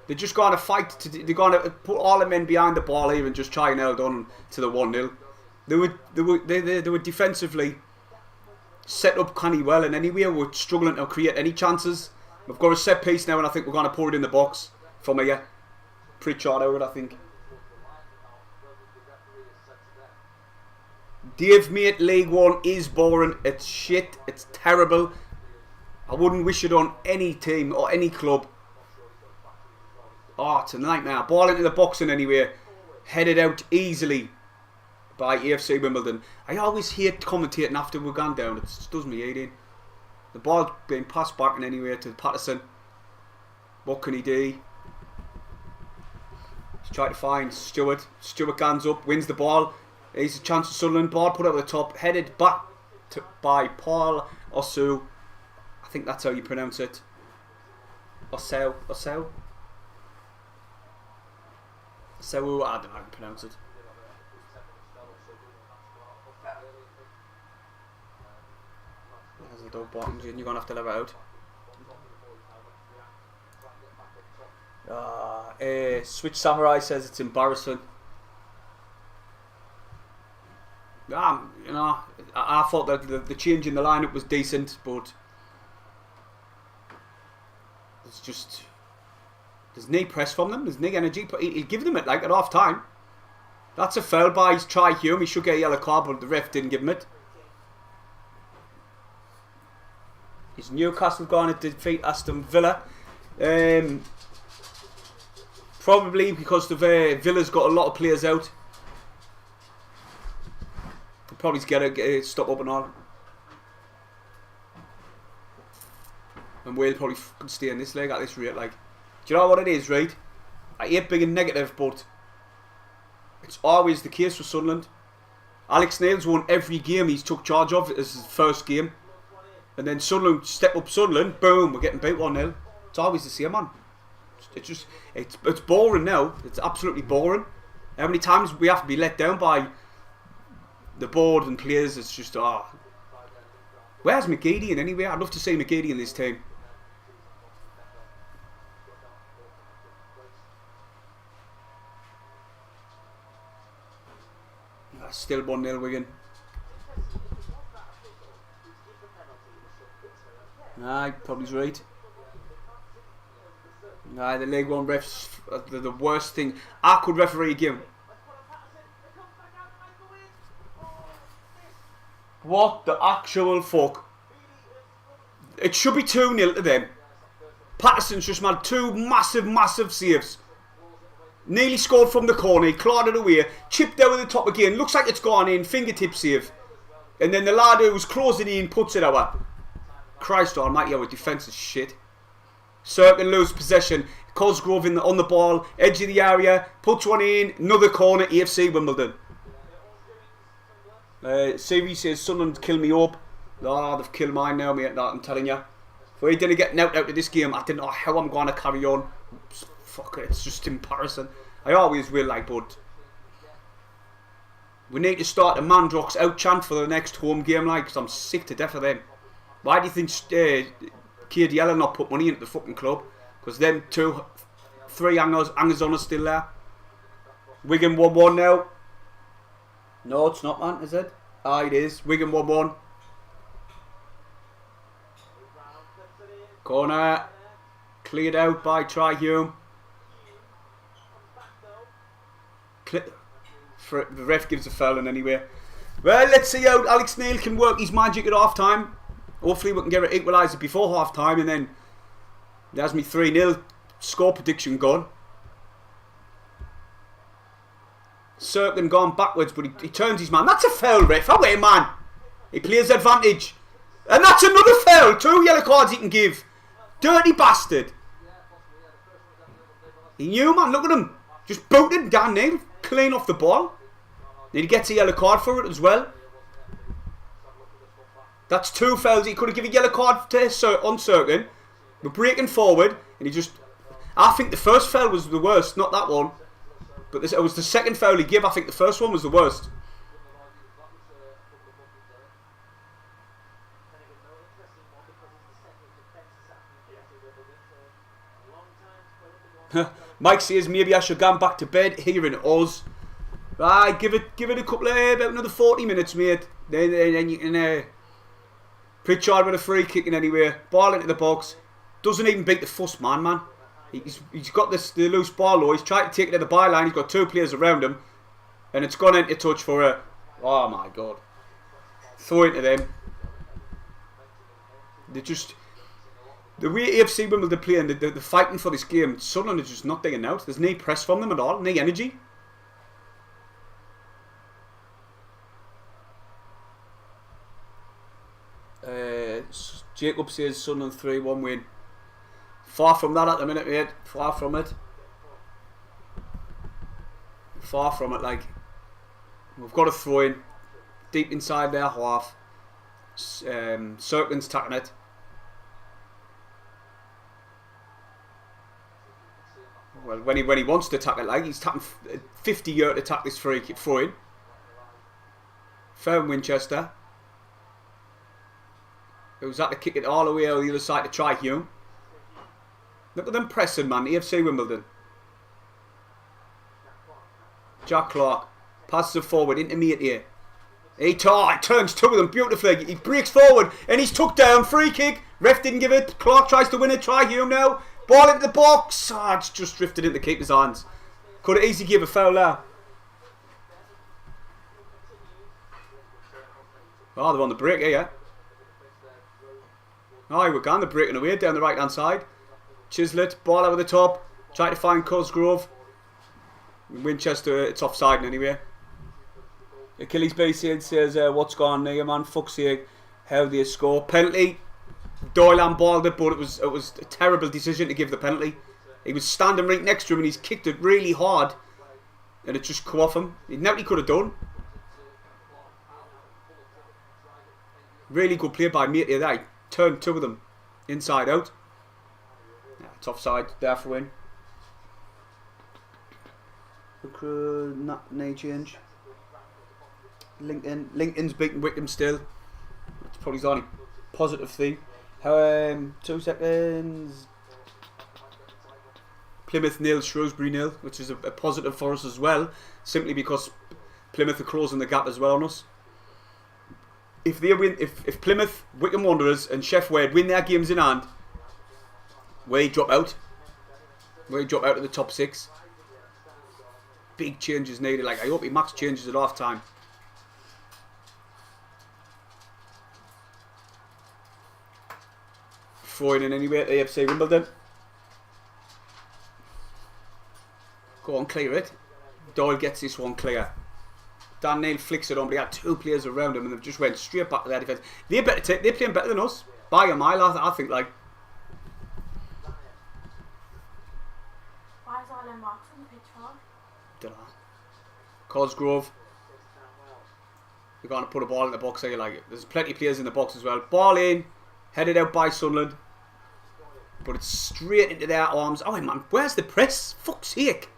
They're just going to fight. They're going to put all the men behind the ball here and just try and hold on to the 1-0. They were defensively set up canny well, and anyway we're struggling to create any chances. We've got a set piece now, and I think we're going to pour it in the box from here. Pritchard out, I think. Dave, mate, League One is boring. It's shit. It's terrible. I wouldn't wish it on any team or any club. Oh, it's a nightmare. Ball into the boxing anyway. Headed out easily by AFC Wimbledon. I always hate commentating after we've gone down. It just does me head in. The ball being passed back in anyway to Patterson. What can he do? He's trying to find Stewart. Stewart guns up, wins the ball. He's a chance for Sunderland. Ball put over the top, headed back by Paul Osu. I think that's how you pronounce it. Osu. Osu, I don't know how to pronounce it. There's the dog bottoms, and you're going to have to let it out. Switch Samurai says it's embarrassing. You know, I thought that the change in the lineup was decent, but there's no press from them. There's no energy, but he'll give them it like at half time. That's a foul by his Trevoe. He should get a yellow card, but the ref didn't give him it. Is Newcastle going to defeat Aston Villa? Probably because Villa's got a lot of players out. They'll probably get a stop up and all. And Wales probably could stay in this leg at this rate. Like, do you know what it is, right? I hate being negative, but it's always the case for Sunderland. Alex Neil's won every game he's took charge of as his first game. And then Sunderland step up Sunderland, boom, we're getting beat 1-0. It's always the same, man. It's boring now. It's absolutely boring. How many times we have to be let down by the board and players? It's just, where's McGeady anyway? I'd love to see McGeady in this team. Still 1-0 Wigan. Aye, probably right. Aye, the League One refs are the worst thing. I could referee a game. What the actual fuck? It should be 2-0 to them. Patterson's just made two massive saves. Nearly scored from the corner, he clawed it away, chipped over the top again, looks like it's gone in, fingertip save. And then the lad who was closing in puts it out. Christ almighty, our defence is shit. Cirkin lose possession, Cosgrove on the ball, edge of the area, puts one in, another corner, AFC Wimbledon. CV says, Sunderland kill me up. Oh, they've killed mine now, mate, I'm telling you. If we didn't get knocked out of this game, I didn't know how I'm going to carry on. Fuck it, it's just embarrassing. I always will, like, but we need to start a Mandrox out chant for the next home game, like, because I'm sick to death of them. Why do you think KDL not put money into the fucking club? Because them three hangers on are still there. Wigan 1-1 now. No, it's not, man, is it? Ah, it is. Wigan 1-1. Corner. Cleared out by Trevoe. The ref gives a foul in anyway. Well, let's see how Alex Neil can work his magic at half time. Hopefully we can get an equalizer before half time, and then there's me 3-0 score prediction gone. Cirkin gone backwards, but he turns his man. That's a foul, ref. Away, man. He plays advantage. And that's another foul. 2 yellow cards he can give. Dirty bastard. He knew, man. Look at him. Just booted Dan Neil clean off the ball. Then he gets a yellow card for it as well. That's 2 fouls. He could have given a yellow card on Cirkin. We're breaking forward, and he just... I think the first foul was the worst, not that one. But it was the second foul he gave. I think the first one was the worst. Mike says maybe I should go back to bed here in Oz. Right, give it a couple of about another 40 minutes, mate. Then you can Pritchard with a free kick in anyway. Ball into the box. Doesn't even beat the first man. He's got the loose ball though. He's tried to take it to the byline. He's got 2 players around him, and it's gone into touch for a. Oh my god! Throw into them. They just. The way AFC Wimbledon play and the fighting for this game, Sunderland is just not digging out. There's no press from them at all, no energy. Jacob says Sunderland 3-1 win. Far from that at the minute, mate. Far from it. Far from it, like. We've got a throw in deep inside their half. Cirkin's tackling it. Well, when he wants to tackle it, like he's tackling 50 yards to tackle this free kick throw in. Firm Winchester. Who's had to kick it all the way on the other side to Trevoe. Look at them pressing, man. AFC Wimbledon. Jack Clark passes it forward into me here. He turns two of them beautifully. He breaks forward and he's took down. Free kick. Ref didn't give it. Clark tries to win it. Try Hume now. Ball into the box. It's just drifted into keeper's hands. Could have easily give a foul there. Oh, they're on the break here, yeah. Oh, we're gone. They're breaking away down the right hand side. Chislett, ball over the top. Try to find Cosgrove. Winchester, it's offside anyway. Achilles BC says, what's going on here, man? Fuck's sake. How do you score? Penalty. Doyle balled it, but it was a terrible decision to give the penalty. He was standing right next to him and he's kicked it really hard. And it just come off him. He never could have done. Really good play by Matey there. He turned two of them inside out. Yeah, it's offside. There for win. No change. Lincoln's beating Wickham still. It's probably his only positive thing. 2 seconds. Plymouth nil, Shrewsbury nil, which is a positive for us as well, simply because Plymouth are closing the gap as well on us. If they win, if Plymouth, Wickham Wanderers, and Sheff Wade win their games in hand, we drop out. We drop out of the top 6. Big changes needed. Like, I hope he max changes at half time. Throwing in anyway at AFC Wimbledon. Go on, clear it. Doyle gets this one clear. Dan Neal flicks it on, but he had 2 players around him and they've just went straight back to their defence. They're playing better than us. By a mile, I think, like. Why is all them marks on the pitch for? Don't know. Cosgrove. They're going to put a ball in the box here, like. There's plenty of players in the box as well. Ball in. Headed out by Sunderland. But it's straight into their arms. Oh, man, where's the press? Fuck's sake.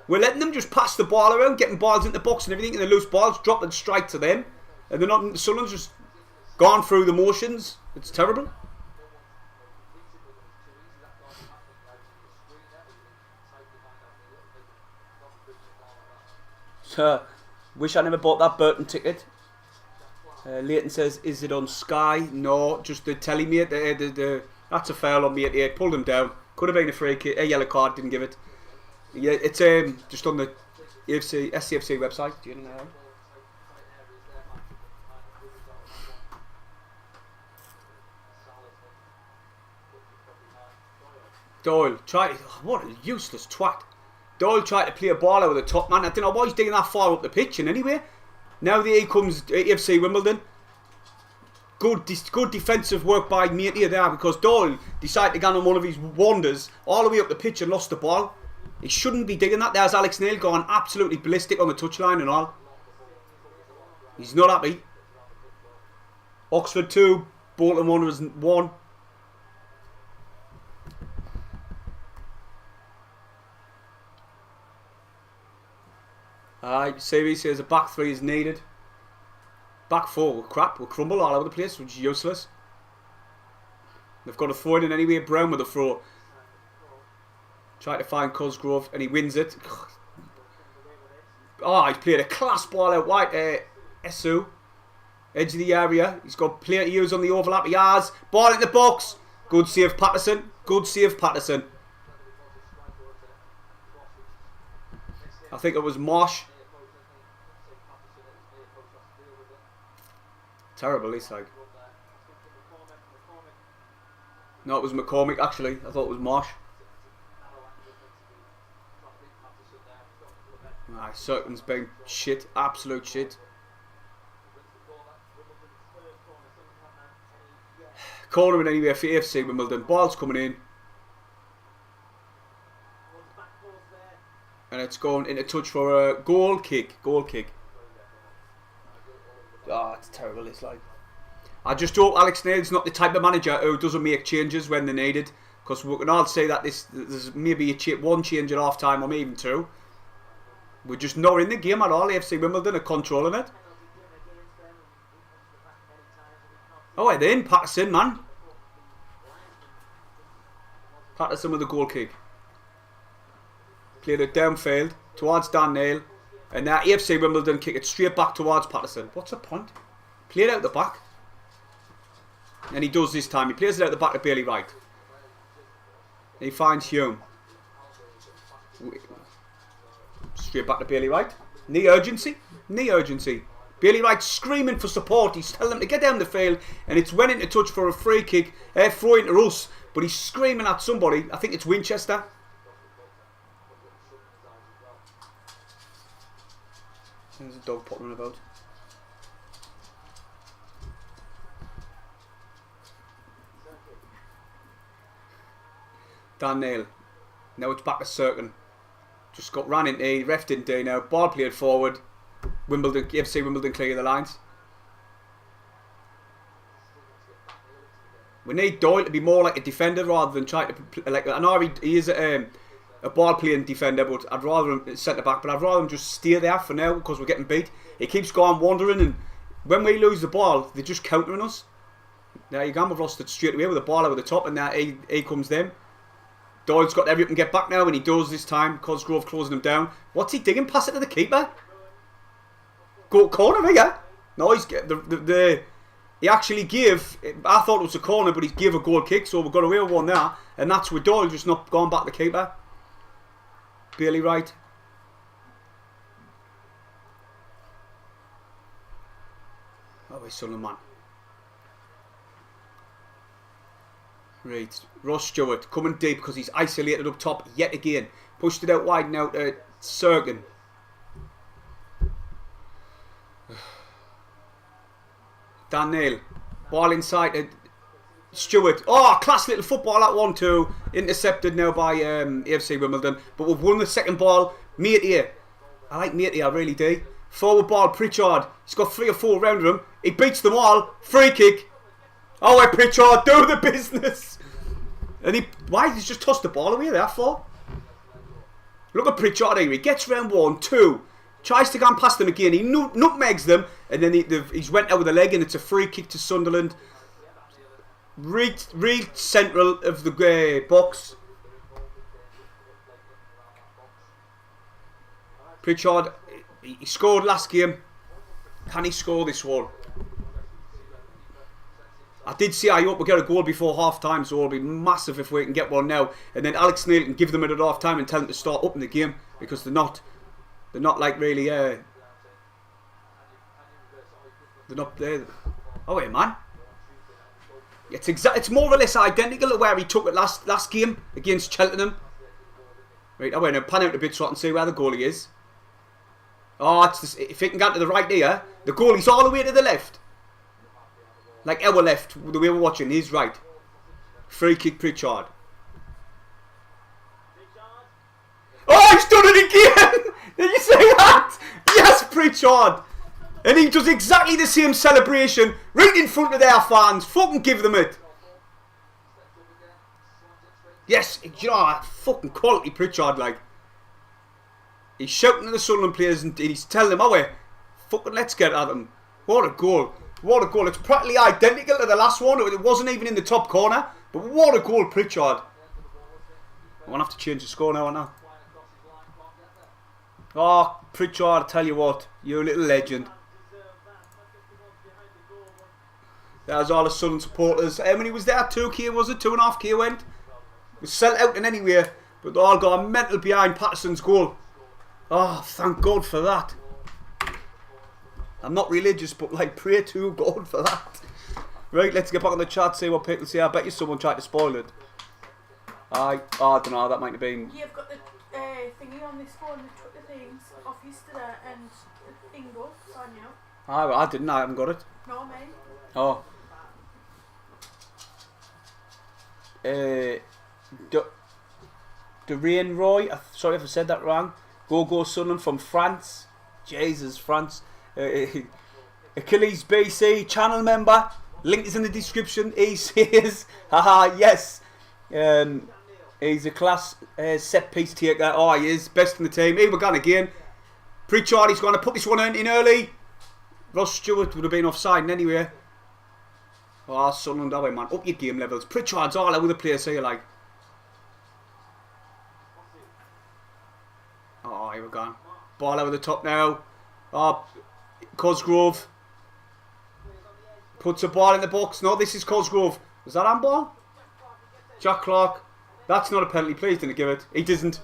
We're letting them just pass the ball around, getting balls into the box and everything, and the loose balls drop and strike to them. And they're not. Sunderland's just gone through the motions. It's terrible. So, wish I never bought that Burton ticket. Leighton says, is it on Sky? No, just the telly mate. That's a foul on me at 8. Pulled him down. Could have been a free kick. A yellow card, didn't give it. Yeah, it's just on the SCFC website. Do you know? Doyle what a useless twat. Doyle tried to play a ball over the top, man. I don't know why he's digging that far up the pitch. And anyway, now here comes AFC Wimbledon. Good defensive work by Matey there, because Doyle decided to go on one of his wanders all the way up the pitch and lost the ball. He shouldn't be digging that. There's Alex Neil going absolutely ballistic on the touchline and all. He's not happy. Oxford 2, Bolton Wanderers 1. Series says a back 3 is needed. Back 4 will crap, will crumble all over the place, which is useless. They've got a throw in anyway. Brown with a throw. Try to find Cosgrove and he wins it. Oh, he's played a class ball out wide. Esu. Edge of the area. He's got player to use on the overlap. He has. Ball in the box. Good save, Patterson. Good save, Patterson. I think it was Marsh. Terrible, it's like. No, it was McCormick actually. I thought it was Marsh. Sutton's been shit. Absolute shit. Cornering anyway for AFC Wimbledon. Ball's coming in. And it's going into touch for a goal kick. Goal kick. Oh, it's terrible. It's like. I just hope Alex Neil's not the type of manager who doesn't make changes when they're needed. Because we can all say that there's maybe one change at half time or maybe even 2. We're just not in the game at all. AFC Wimbledon are controlling it. Oh, they're in Patterson, man. Patterson with a goal kick. Played it downfield towards Dan Neal. And now AFC Wimbledon kick it straight back towards Patterson. What's the point? Play it out the back. And he does this time. He plays it out the back to Bailey Wright. He finds Hume. Straight back to Bailey Wright. Knee urgency. Knee urgency. Bailey Wright screaming for support. He's telling them to get down the field. And it's went into touch for a free kick. Throw into us. But he's screaming at somebody. I think it's Winchester. There's a dog pottering about. Dan Neal. Now it's back to Cirkin. Just got ran into. Ref didn't do now. Ball played forward. Wimbledon, AFC Wimbledon clear the lines. We need Doyle to be more like a defender rather than trying to like. I know he is a ball playing defender, but I'd rather him centre back. But I'd rather him just stay there for now because we're getting beat. He keeps going wandering, and when we lose the ball, they're just countering us. There you go. We've lost it straight away with the ball over the top, and now he comes them. Doyle's got everything to get back now, and he does this time. Cosgrove closing him down. What's he digging? Pass it to the keeper. Go corner here. No, he's he actually gave. I thought it was a corner, but he gave a goal kick, so we've got away with one there, and that's with Doyle just not going back to the keeper. Bailey Wright. Oh, he's Sunderland, man. Right, Ross Stewart coming deep because he's isolated up top yet again. Pushed it out wide now to Cirkin. Dan Neal. Ball inside to Stewart. Oh, class little football at 1-2. Intercepted now by AFC Wimbledon. But we've won the second ball. Matey. I like Matey, I really do. Forward ball, Pritchard. He's got 3 or 4 around him. He beats them all. Free kick. Oh, hey, Pritchard, do the business. And why did he just toss the ball away there for? Look at Pritchard here. He gets round 1, 2. Tries to go and past them again. He nutmegs them. And then he's went out with a leg, and it's a free kick to Sunderland. Real central of the box. Pritchard, he scored last game. Can he score this one? I did say I hope we get a goal before half time, so it'll be massive if we can get one now. And then Alex Neil can give them it at half time and tell them to start up in the game, because they're not like really they're not there. Oh wait, man. It's more or less identical to where he took it last game against Cheltenham. Right, I went and pan out a bit so I can see where the goalie is. Oh, if it can get to the right there, the goalie's all the way to the left. Like our left, the way we're watching, he's right. Free kick, Pritchard. Oh, he's done it again! Did you see that? Yes, Pritchard! And he does exactly the same celebration right in front of their fans. Fucking give them it. Yes, you know, fucking quality Pritchard, like. He's shouting at the Sunderland players and he's telling them, oh wait, fucking let's get at them. What a goal. What a goal. It's practically identical to the last one. It wasn't even in the top corner. But what a goal, Pritchard. I won't have to change the score now, aren't I? Oh, Pritchard, I tell you what. You're a little legend. There's all the Sunderland supporters. How many was there? 2k, was it? 2.5k went. It was sent out in anywhere. But they all got mental behind Patterson's goal. Oh, thank God for that. I'm not religious, but like, pray to God for that. Right, let's get back on the chat, see what people say. I bet you someone tried to spoil it. I don't know, that might have been... You've got the thingy on this phone that took the things off yesterday and the thing goes on you. I didn't, I haven't got it. No, mate. Oh. Dorian Roy, sorry if I said that wrong. Go Sunderland from France. Jesus, France. Achilles BC, channel member. Link is in the description. He says, haha, yes. He's a class set piece taker. Oh, he is. Best in the team. Here we're going again. Pritchard, he's going to put this one in early. Ross Stewart would have been offside anyway. Oh, Sunderland, that way, man. Up your game levels. Pritchard's all over the place here, like. here we go. Ball over the top now. Oh, Cosgrove puts a ball in the box. No, this is Cosgrove. Was that handball? Jack Clark. That's not a penalty. Please didn't give it. He doesn't.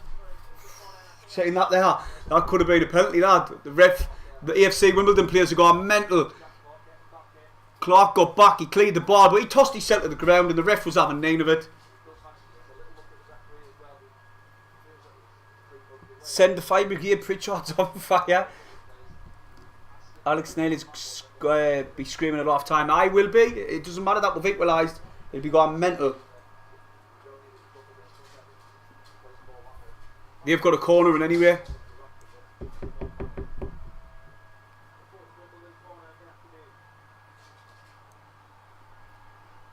Saying that there. That could have been a penalty, that. The ref, the AFC Wimbledon players have gone mental. Clark got back. He cleared the ball, but he tossed himself to the ground and the ref was having none of it. Send the fire brigade. Pritchard's on fire. Alex Neil is be screaming at half time. I will be. It doesn't matter that we've equalised. He'll be going mental. They've got a corner in anyway.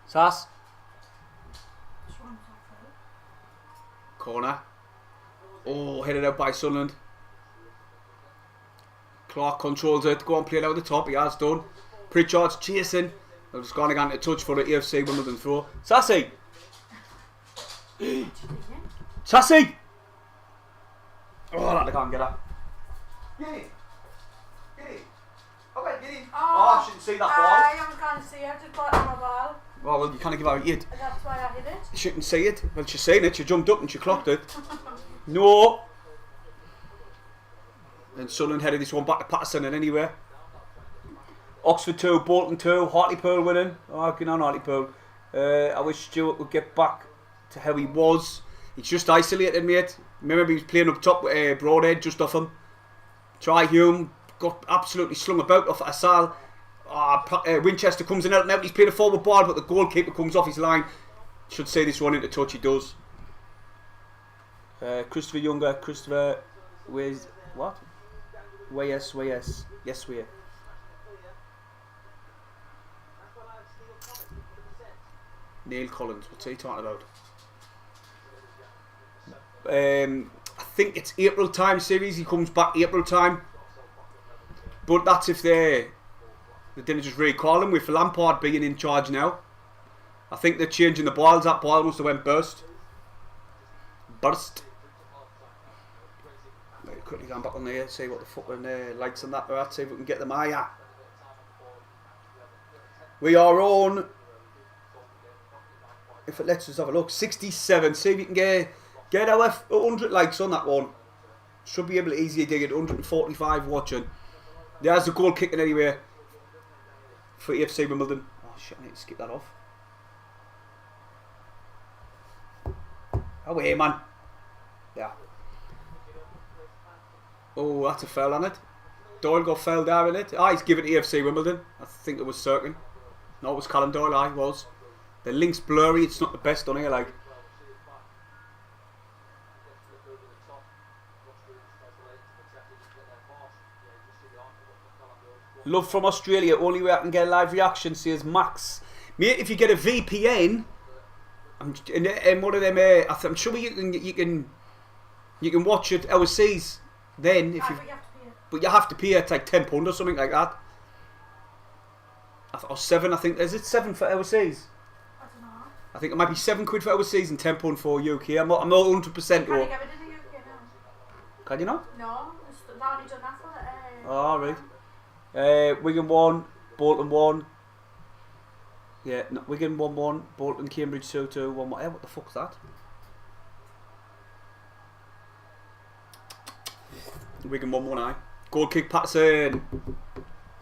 Sass. Corner. Oh, headed out by Sunderland. Clark controls it. Go on, play it out the top. He has done. Pritchard's chasing. They've just gone again to touch for the AFC Wimbledon throw. Sassy! Sassy! Oh, that I can't get her. Get in. Get in. Okay, get in. Oh, I shouldn't see that ball. I can't see it. I just got it on my ball. Oh, well, you can't give her a hit. That's why I hit it. You shouldn't see it. Well, she's seen it. She jumped up and she clocked it. No. And Sunderland headed this one back to Patterson and anyway. Oxford 2, Bolton 2, Hartlepool winning. Oh, get on Hartlepool. I wish Stuart would get back to how he was. He's just isolated, mate. Remember he was playing up top with Broadhead just off him. Try Hume got absolutely slung about off Asal. Winchester comes in out and out. He's playing a forward ball, but the goalkeeper comes off his line. Should say this one into touch. He does. Christopher Younger. Christopher, where's what? Yes, we are. Neil Collins. What's he talking about? I think it's April time series. He comes back April time, but that's if they didn't just recall him with Lampard being in charge now. I think they're changing the balls. That ball must have went burst. Very quickly going back on there, see what the fucking lights on that are at, see if we can get them higher. We are on, if it lets us have a look, 67. See if you can get our 100 likes on that one. Should be able to easily dig it. 145 watching. There's the goal kicking anyway for AFC Wimbledon. Oh shit, I need to skip that off. Away, man. Yeah. Oh, that's a foul on it. Doyle got fouled there in it. He's given it AFC Wimbledon. I think it was certain. No, it was Callum Doyle. It was. The link's blurry. It's not the best on here, like. Love from Australia. Only way I can get a live reaction, says Max. Mate, if you get a VPN, and one of them, I'm sure you can watch it overseas. Then, if but you have to pay it like £10 or something like that. Or £7, I think. Is it £7 for overseas? I don't know. I think it might be £7 for overseas and £10 for UK. I'm not 100%. Can you get it in the UK now? Can you not? No, it's only done that for the. Oh, right. Wigan 1, Bolton 1. Yeah, no, Wigan 1-1, Bolton, Cambridge 2-2, 1-1. What the fuck's that? Wigan 1-1, Goal kick, Patterson.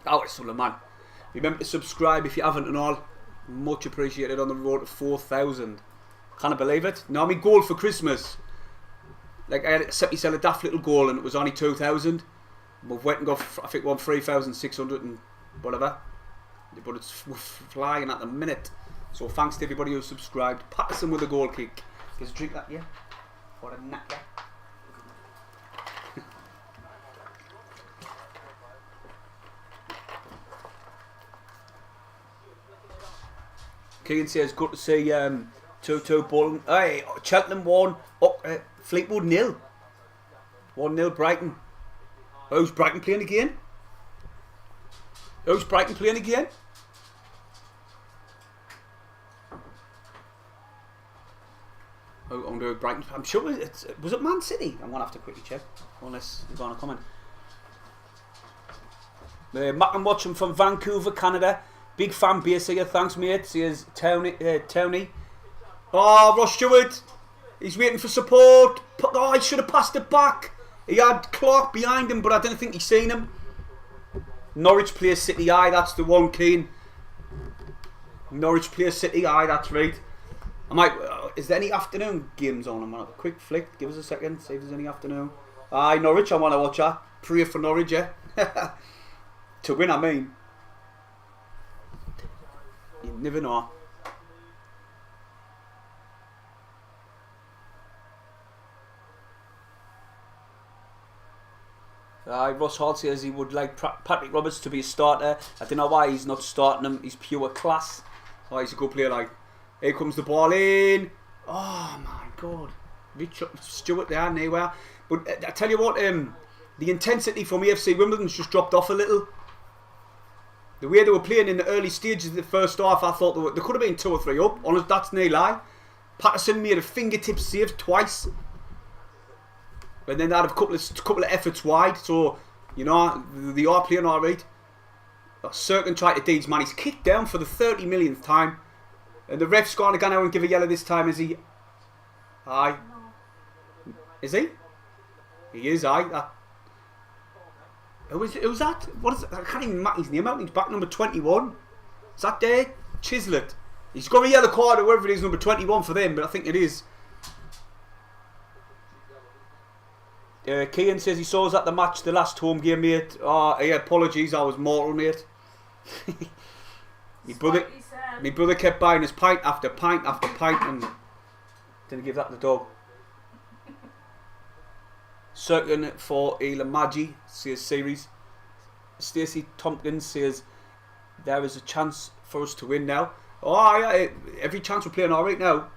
Oh, it's Sunderland, man. Remember to subscribe if you haven't and all. Much appreciated on the road to 4,000. Can't believe it. Now, I mean, goal for Christmas. Like, I had set myself a daft little goal and it was only 2,000. We've went and got, I think, 3,600 and whatever. But it's flying at the minute. So thanks to everybody who subscribed. Patterson with a goal kick. Just drink that, yeah? What a knacker. Keegan says, good to see 2-2 Bolton. Hey, Cheltenham 1, Fleetwood 0. 1-0 Brighton. Who's Brighton playing again? Who's Brighton playing again? Under Brighton. I'm sure was it Man City? I'm going to have to quickly check. Unless you're going to comment. Mac and watching from Vancouver, Canada. Big fan base here. Thanks, mate. Says Tony. Oh, Ross Stewart. He's waiting for support. Oh, I should have passed it back. He had Clark behind him, but I didn't think he'd seen him. Norwich plays City. Aye, that's the one, Keane. Norwich plays City. Aye, that's right. I might. Is there any afternoon games on? I'm gonna have a quick flick. Give us a second. See if there's any afternoon. Aye, Norwich. I want to watch that. Pray for Norwich, yeah. To win, I mean. You never know. Ross Hall says he would like Patrick Roberts to be a starter. I don't know why he's not starting him. He's pure class. Oh, he's a good player. Like, here comes the ball in. Oh my God, Richard Stewart there nowhere. But I tell you what, the intensity from AFC Wimbledon's just dropped off a little. The way they were playing in the early stages of the first half, I thought they could have been 2 or 3 up. Honest, that's no lie. Patterson made a fingertip save twice. And then they had a couple of efforts wide, so you know they are playing alright. Serkin tried to Deeds, man. He's kicked down for the 30 millionth time, and the ref's going to go now and give a yellow this time. Is he? Aye. Is he? He is. Aye. Who's that? What is it? I can't even make his name out. He's back number 21. Is that there? Chislett. He's got a yellow card or whatever it is, number 21 for them, but I think it is. Kieran says he saw us at the match, the last home game, mate. Oh, yeah, apologies, I was mortal, mate. My brother kept buying us pint after pint after pint and didn't give that to the dog. Certain for Elam Maggi says series. Stacey Tompkins says there is a chance for us to win now. Oh, yeah, every chance we're playing alright now.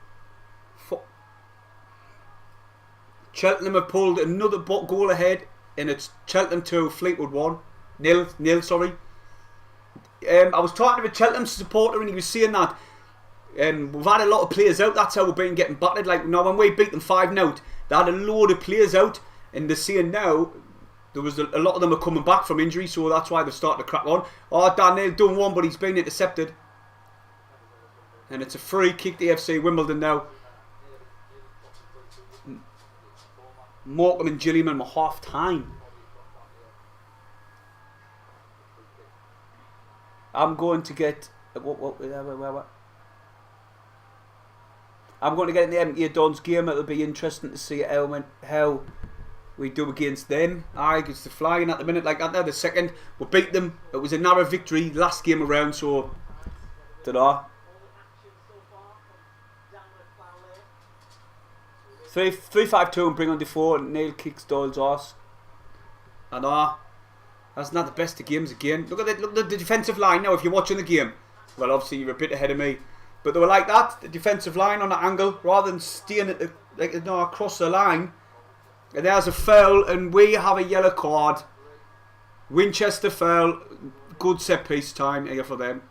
Cheltenham have pulled another goal ahead, and it's Cheltenham 2, Fleetwood 1. Nil, sorry. I was talking to a Cheltenham supporter and he was saying that we've had a lot of players out, that's how we've been getting battered. Like, now when we beat them 5-0, they had a load of players out, and they're saying now there was a lot of them are coming back from injury, so that's why they're starting to crack on. Oh, Daniel done one, but he's been intercepted. And it's a free kick to AFC Wimbledon now. Morecambe and Gillingham were half time. I'm going to get I'm going to get in the MK Dons game. It'll be interesting to see how we do against them. It's the flying at the minute like that. Now the second we beat them. It was a narrow victory last game around, so ta-da. 3-5-2 and bring on Defoe and Neil kicks Doyle's arse. I know. That's not the best of games again. Look at the defensive line now if you're watching the game. Well, obviously you're a bit ahead of me. But they were like that, the defensive line on the angle, rather than staying at across the line. And there's a foul and we have a yellow card. Winchester foul. Good set piece time here for them.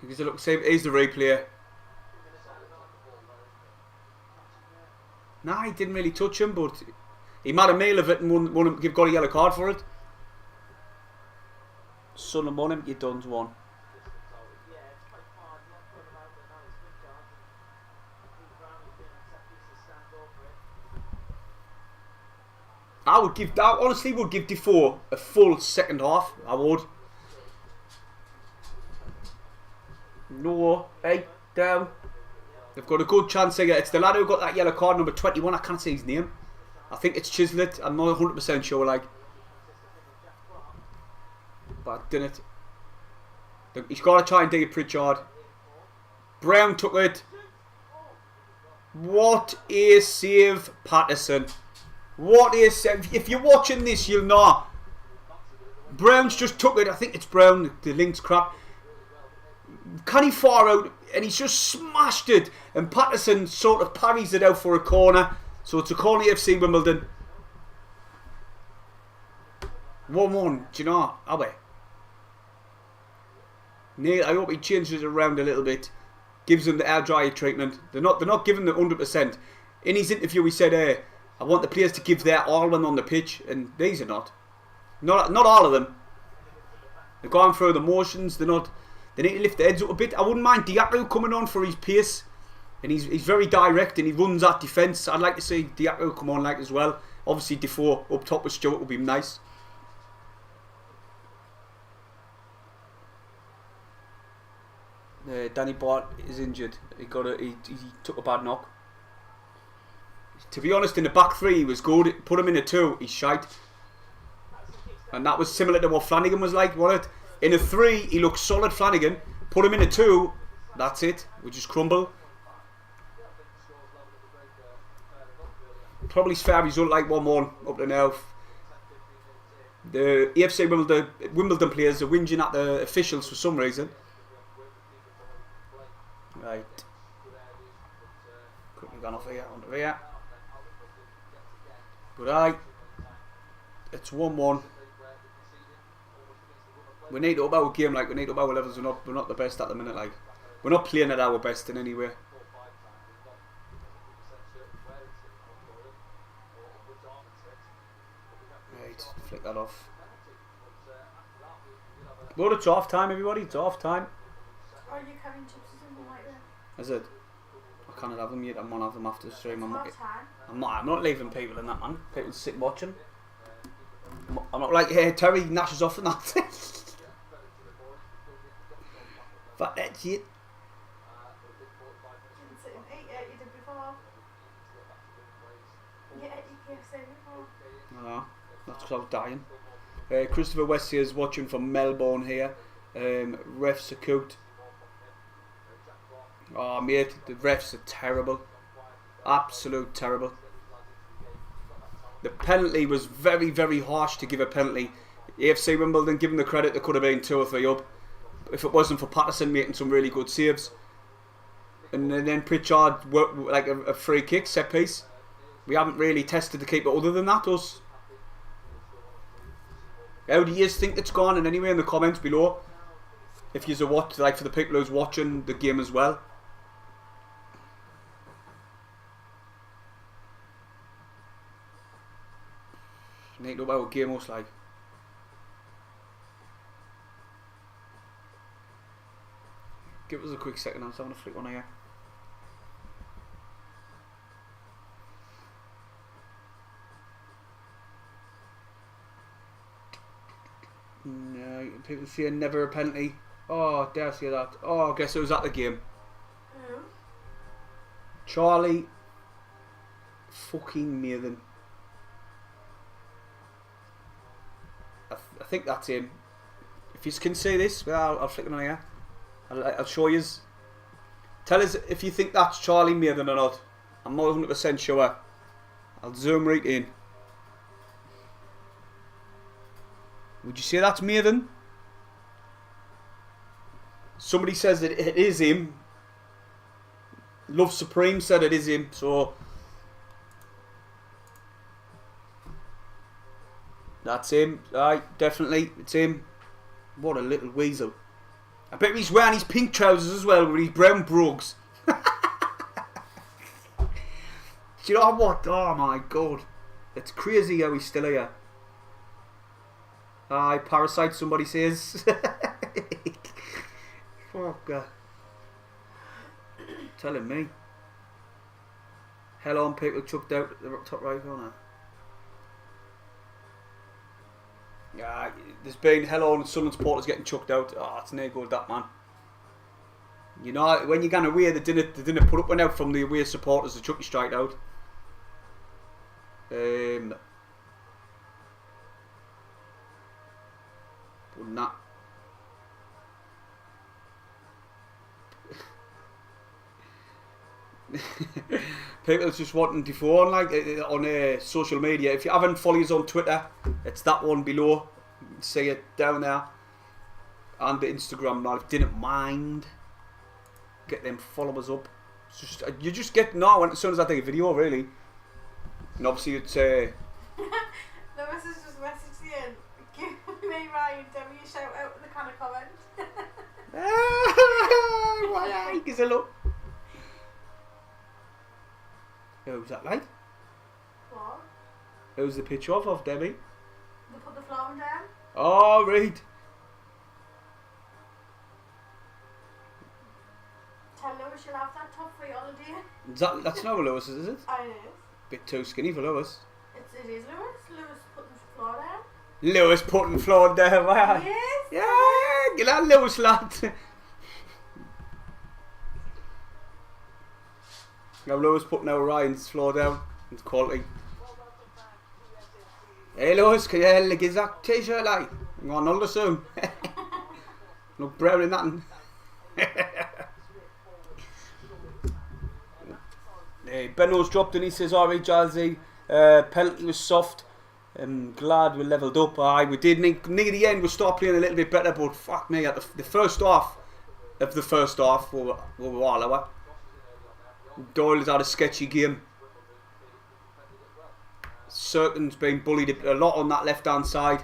Here's the replay. Nah, he didn't really touch him, but he made a meal of it and got a yellow card for it. Sunderland won him, you Duns won. I would give that, honestly, would give Defoe a full second half. I would. No, hey, down. They've got a good chance here. It's the lad who got that yellow card, number 21. I can't see his name. I think it's Chislett. I'm not 100% sure, like. But didn't it? He's got to try and dig it, Pritchard. Brown took it. What a save, Patterson. What a save. If you're watching this, you'll know. Brown's just took it. I think it's Brown. The link's crap. Canny far out, and he's just smashed it, and Patterson sort of parries it out for a corner, so it's a corner AFC Wimbledon. 1-1, do you know, are we? Neil, I hope he changes it around a little bit. gives them the air dryer treatment. They're not giving the 100%. In his interview, he said, "I want the players to give their all when on the pitch," and these are not all of them. They're going through the motions. They're not. They need to lift their heads up a bit. I wouldn't mind Diaco coming on for his pace, and he's very direct and he runs at defence. I'd like to see Diaco come on as well. Obviously, Defoe up top with Stewart would be nice. Danny Bart is injured. He took a bad knock. To be honest, in the back three he was good. Put him in a 2, he's shite. And that was similar to what Flanagan was like, wasn't it? In a 3 he looks solid, Flanagan. Put him in a 2, that's it. We just crumble. Probably fair result, like 1-1 up to now. The AFC Wimbledon players are whinging at the officials for some reason. Right. Quickly gone off here, onto here. But it's 1-1. We need to up our game, like we need to up our levels. We're not the best at the minute, like we're not playing at our best in any way. Right, flick that off. Well, it's half time, everybody. It's half time. Are you having chips or something like that? Is it? I can't have them yet. I'm gonna have them after the stream. I'm Half-time. not leaving people in that, man. People sit watching. I'm not like, hey, Terry Nash off and that. But that's it. Didn't sit and eat it, you did before. You ate your KFC before. I know. That's because I was dying. Christopher West is watching from Melbourne here. Refs are cooked. Oh mate, the refs are terrible. Absolute terrible. The penalty was very, very harsh to give a penalty. AFC Wimbledon, give them the credit, there could have been 2 or 3 up. If it wasn't for Patterson making some really good saves. And then Pritchard worked like a free kick, set piece. We haven't really tested the keeper other than that, us. How do you think it's gone? And anyway, in the comments below, if you're watch, like for the people who's watching the game as well. Need to know about game most like. Give us a quick second. I'm just having a flick on here. No, people saying never a penalty. Oh, dare I say that? Oh, I guess it was at the game. Who? Charlie fucking Mathen. I think that's him. If you can see this, well, I'll flick it on here. I'll show you. Tell us if you think that's Charlie Mathen or not. I'm not 100% sure. I'll zoom right in. Would you say that's Mathen? Somebody says that it is him. Love Supreme said it is him, so that's him. Aye, definitely, it's him. What a little weasel. I bet he's wearing his pink trousers as well with his brown brogues. Do you know what? Oh my god. It's crazy how he's still here. Aye, Parasite, somebody says. Fuck God. Telling me. Hell on, people chucked out at the top right corner. Yeah, there's been hell on Sunderland supporters getting chucked out. Oh, it's no good, that man. You know, when you're going away, they didn't put up one out from the away supporters to chuck you straight out. But nah. People just wanting Defoe on, like on social media. If you haven't followed us on Twitter, it's that one below. You can see it down there, and the Instagram. Now, if you didn't mind, get them followers up. It's just, you just get as soon as I take a video, really. And obviously, it's The message just messaged in. Give me Ryan, tell me a shout out in the kind of comment. why? Gives a look. Who's that like? What? Who's the picture of Debbie? They put the flower down. Oh, right. Tell Lewis she'll have that top free holiday. That's not Lewis, is it? I know. Bit too skinny for Lewis. It is Lewis. Lewis put the floor down. Lewis putting floor down. Wow. Yes. Yeah, get that Lewis lad. Now Lewis putting out Ryan's floor down. It's quality. Hey Lewis, can you get that t-shirt like? I'm going older soon. Look brown in that. Beno's dropped and he says, alright Jazzy, penalty was soft. I'm glad we levelled up. Aye, we did. Near the end we started playing a little bit better, but fuck me, at the first half of the first half we were all over. Doyle's had a sketchy game. Certain's been bullied a lot on that left hand side.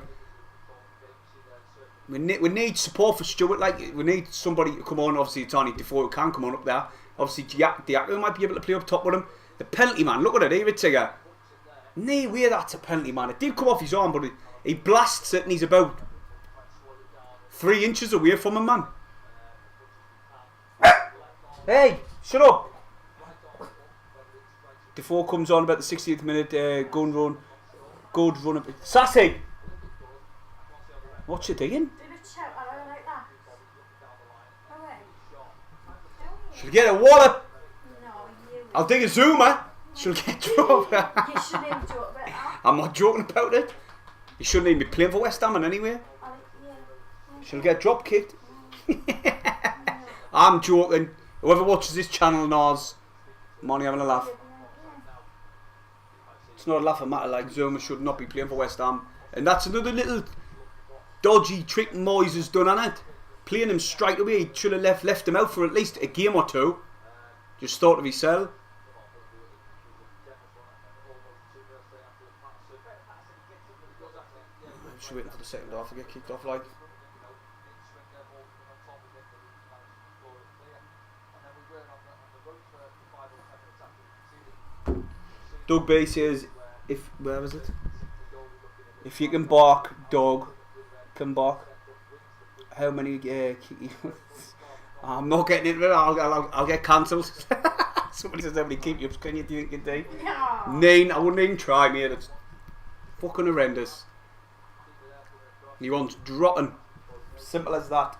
We need support for Stewart. Like, we need somebody to come on. Obviously, Tony Defoe who can come on up there. Obviously, Diaco might be able to play up top with him. The penalty man, look at it, David Tigger. No way that's a penalty man. It did come off his arm, but he blasts it and he's about 3 inches away from him, man. Hey, shut up. Defoe comes on about the 60th minute. Good run up. Sassy! What you doing? Did it shout at her like that? No way. She'll get a wallop. No, you. I'll dig a zoomer. She'll get dropped. You shouldn't even joke about that. I'm not joking about it. You shouldn't even be playing for West Ham in anyway. She'll get drop kicked. I'm joking. Whoever watches this channel knows I'm only having a laugh. It's not a laughing matter. Like, Zuma should not be playing for West Ham. And that's another little dodgy trick Moyes has done on it. Playing him straight away. He should have left him out for at least a game or two. Just thought of himself. I'm just waiting for the second half to get kicked off, like. Doug B says, where is it? If you can bark, dog can bark. How many? I'm not getting into it. I'll get cancelled. Somebody says how many keep-ups do you think you can do? Yeah. 9. I wouldn't even try, mate. It's fucking horrendous. He wants dropping. Simple as that.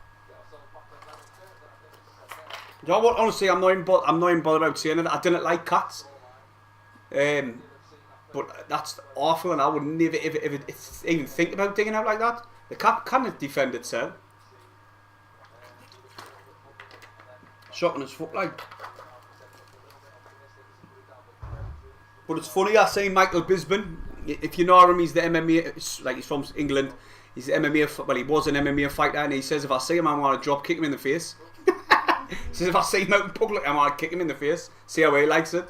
You know what? Honestly, I'm not even bothered about saying it. I didn't like cats. But that's awful, and I would never even think about digging out like that. The cat cannot defend itself. Shocking as fuck, like. But it's funny, I say Michael Bisbin. If you know him, he's the MMA, like he's from England. He's the MMA, well, he was an MMA fighter, and he says if I see him, I want to drop kick him in the face. He says if I see him out in public, I want to kick him in the face. See how he likes it.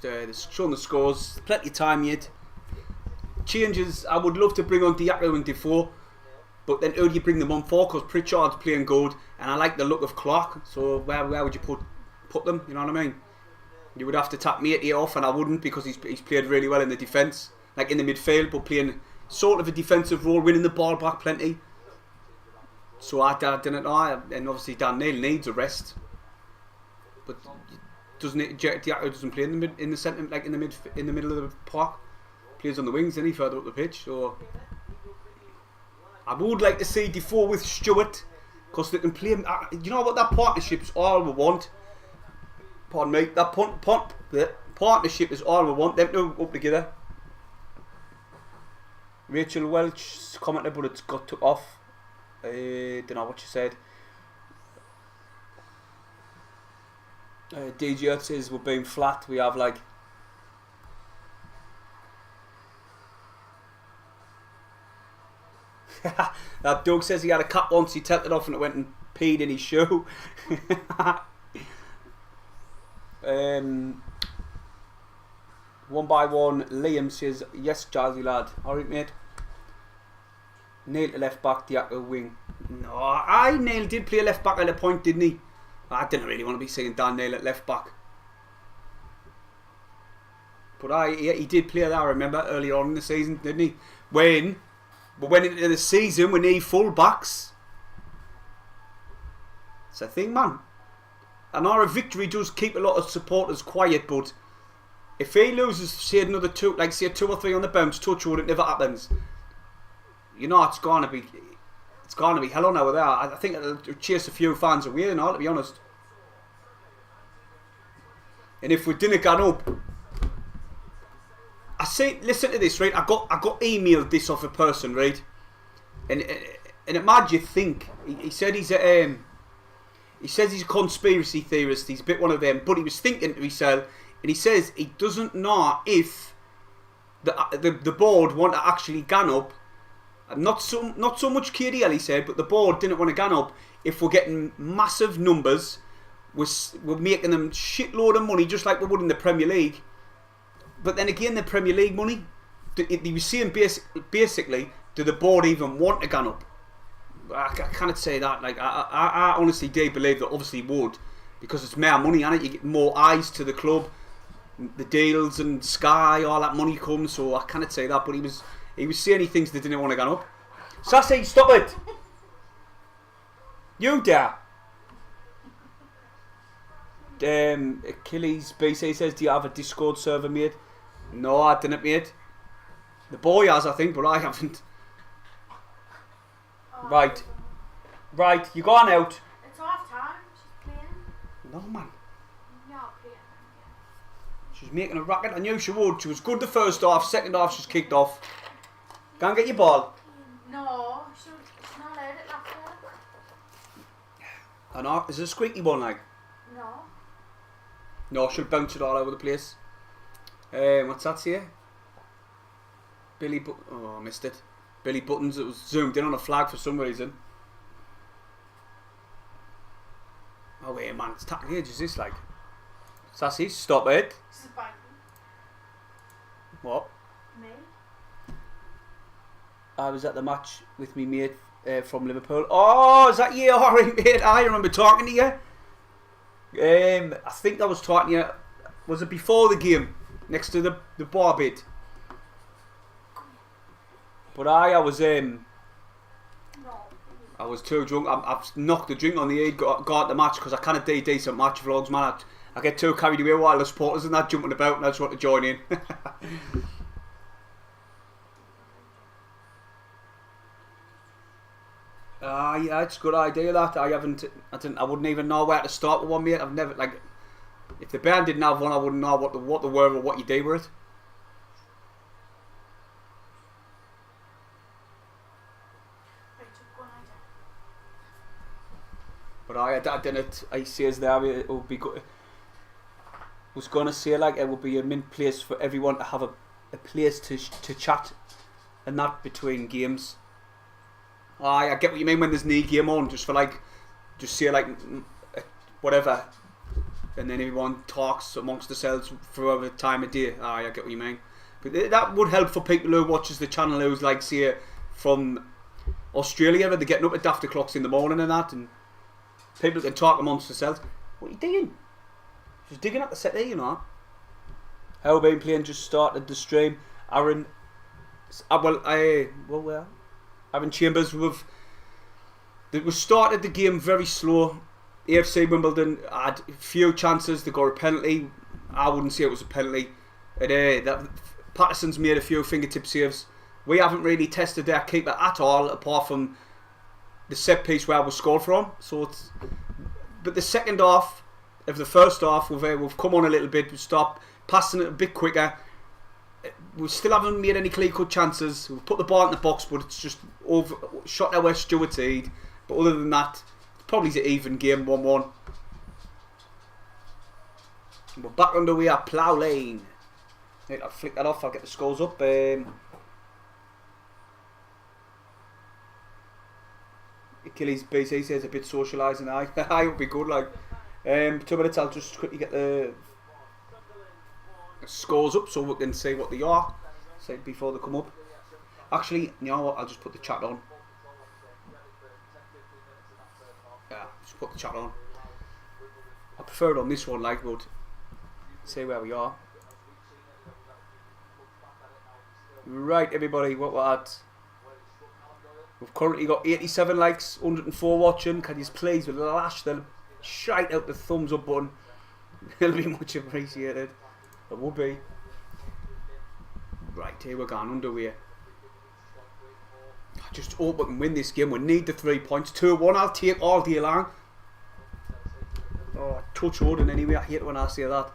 He's showing the scores. Plenty of time yet. Changes. I would love to bring on Diaco and Defoe, but then who do you bring them on for? Because Pritchard's playing good, and I like the look of Clark. So where would you put them? You know what I mean? You would have to tap Matey off, and I woun't, because he's played really well in the defence, like in the midfield, but playing sort of a defensive role, winning the ball back plenty. So I didn't know, and obviously Dan Neal needs a rest, but Diaco doesn't play in the centre, like in the middle of the park. Plays on the wings, and he further up the pitch. So I would like to see Defoe with Stewart, because they can play. You know what? That partnership's all we want. Pardon me. That partnership is all we want. Them two up together. Rachel Welch commented, but it's got took off. Don't know what she said. DJ says we're being flat. We have like. That Doug says he had a cat once, he tapped it off and it went and peed in his shoe. One by one, Liam says, yes, Jazzy lad. Alright, mate. Neil to left back, Diaco wing. No, Neal did play left back at a point, didn't he? I didn't really want to be seeing Dan Neal at left back. But he did play that, I remember, earlier on in the season, didn't he? When we went into the season, we need full backs. It's a thing, man. And our victory does keep a lot of supporters quiet, but if he loses, say another two, like say 2 or 3 on the bounce, touch wood, it never happens. You know, it's gonna be hell on over there. I think it'll chase a few fans away, and all, to be honest. And if we didn't get up, I say, listen to this, right? I got emailed this off a person, right? And it made you think. He said he says he's a conspiracy theorist. He's a bit one of them, but he was thinking to himself, and he says he doesn't know if the board want to actually gan up. Not so much KDL, he said, but the board didn't want to gan up if we're getting massive numbers. We're making them shitload of money, just like we would in the Premier League. But then again, the Premier League money, he was saying basically, do the board even want to gan up? I can't say that. Like I honestly do believe that obviously would, because it's more money, and you get more eyes to the club, the deals and Sky, all that money comes. So I can't say that. But he was saying he thinks they didn't want to gan up. Sassy, stop it! You dare! Achilles BC says, do you have a Discord server made? No, I didn't, mate. The boy has, I think, but I haven't. Right, you gone out. It's half time. She's playing. No, man. Not playing. She's making a racket. I knew she would. She was good the first half. Second half, she's kicked off. Go and get your ball. No, she's not allowed it last year. I know. Is it a squeaky one, like? No. No, she'll bounce it all over the place. What's that here? Oh, I missed it. Billy Buttons, it was zoomed in on a flag for some reason. Oh wait, man, it's tackling age, is this like? Sassy, stop it. This is biting. What? Me? I was at the match with me mate from Liverpool. Oh, is that you? Alright, mate, I remember talking to you. I think I was talking to you. Was it before the game? Next to the bar bit. But I was too drunk. I've knocked the drink on the head, got the match, because I kind of do decent match vlogs, man. I get too carried away while the supporters and that jumping about, and I just want to join in. Yeah, it's a good idea that. I wouldn't even know where to start with one, mate. I've never, like, if the band didn't have one, I wouldn't know what the were or what you do with it. But I didn't. I says there it would be good. Was gonna say like it would be a mint place for everyone to have a place to chat, and that between games. I get what you mean when there's no game on, just say like whatever, and then everyone talks amongst themselves for a time of day. I get what you mean. But that would help for people who watches the channel who's like say from Australia, where they're getting up at daft o'clocks in the morning and that, and people can talk amongst themselves. What are you doing? Just digging at the set there, you know. How been playing? Just started the stream. Aaron, Aaron Chambers. We started the game very slow. AFC Wimbledon had a few chances. They got a penalty. I wouldn't say it was a penalty. And Patterson's made a few fingertip saves. We haven't really tested their keeper at all, apart from the set piece where we scored from. But the second half of the first half, we've come on a little bit. We've stopped passing it a bit quicker. We still haven't made any clear cut chances. We've put the ball in the box, but it's just shot our West Stewart's head. But other than that, it's probably an even game, 1-1. We're back underway at Plough Lane. I'll flick that off. I'll get the scores up. Achilles BC says a bit socialising. I would be good. Like 2 minutes. I'll just quickly get the scores up so we can see what they are. Say before they come up. Actually, you know what? I'll just put the chat on. Just put the chat on. I prefer it on this one, like, but see where we are. Right, everybody, what we're at. We've currently got 87 likes, 104 watching. Can you please lash the shite out the thumbs up button? It'll be much appreciated. It would be. Right, here we're going underway. I just hope we can win this game. We need the 3 points. 2-1, I'll take all day long. Oh, touch Odin anyway. I hate when I say that.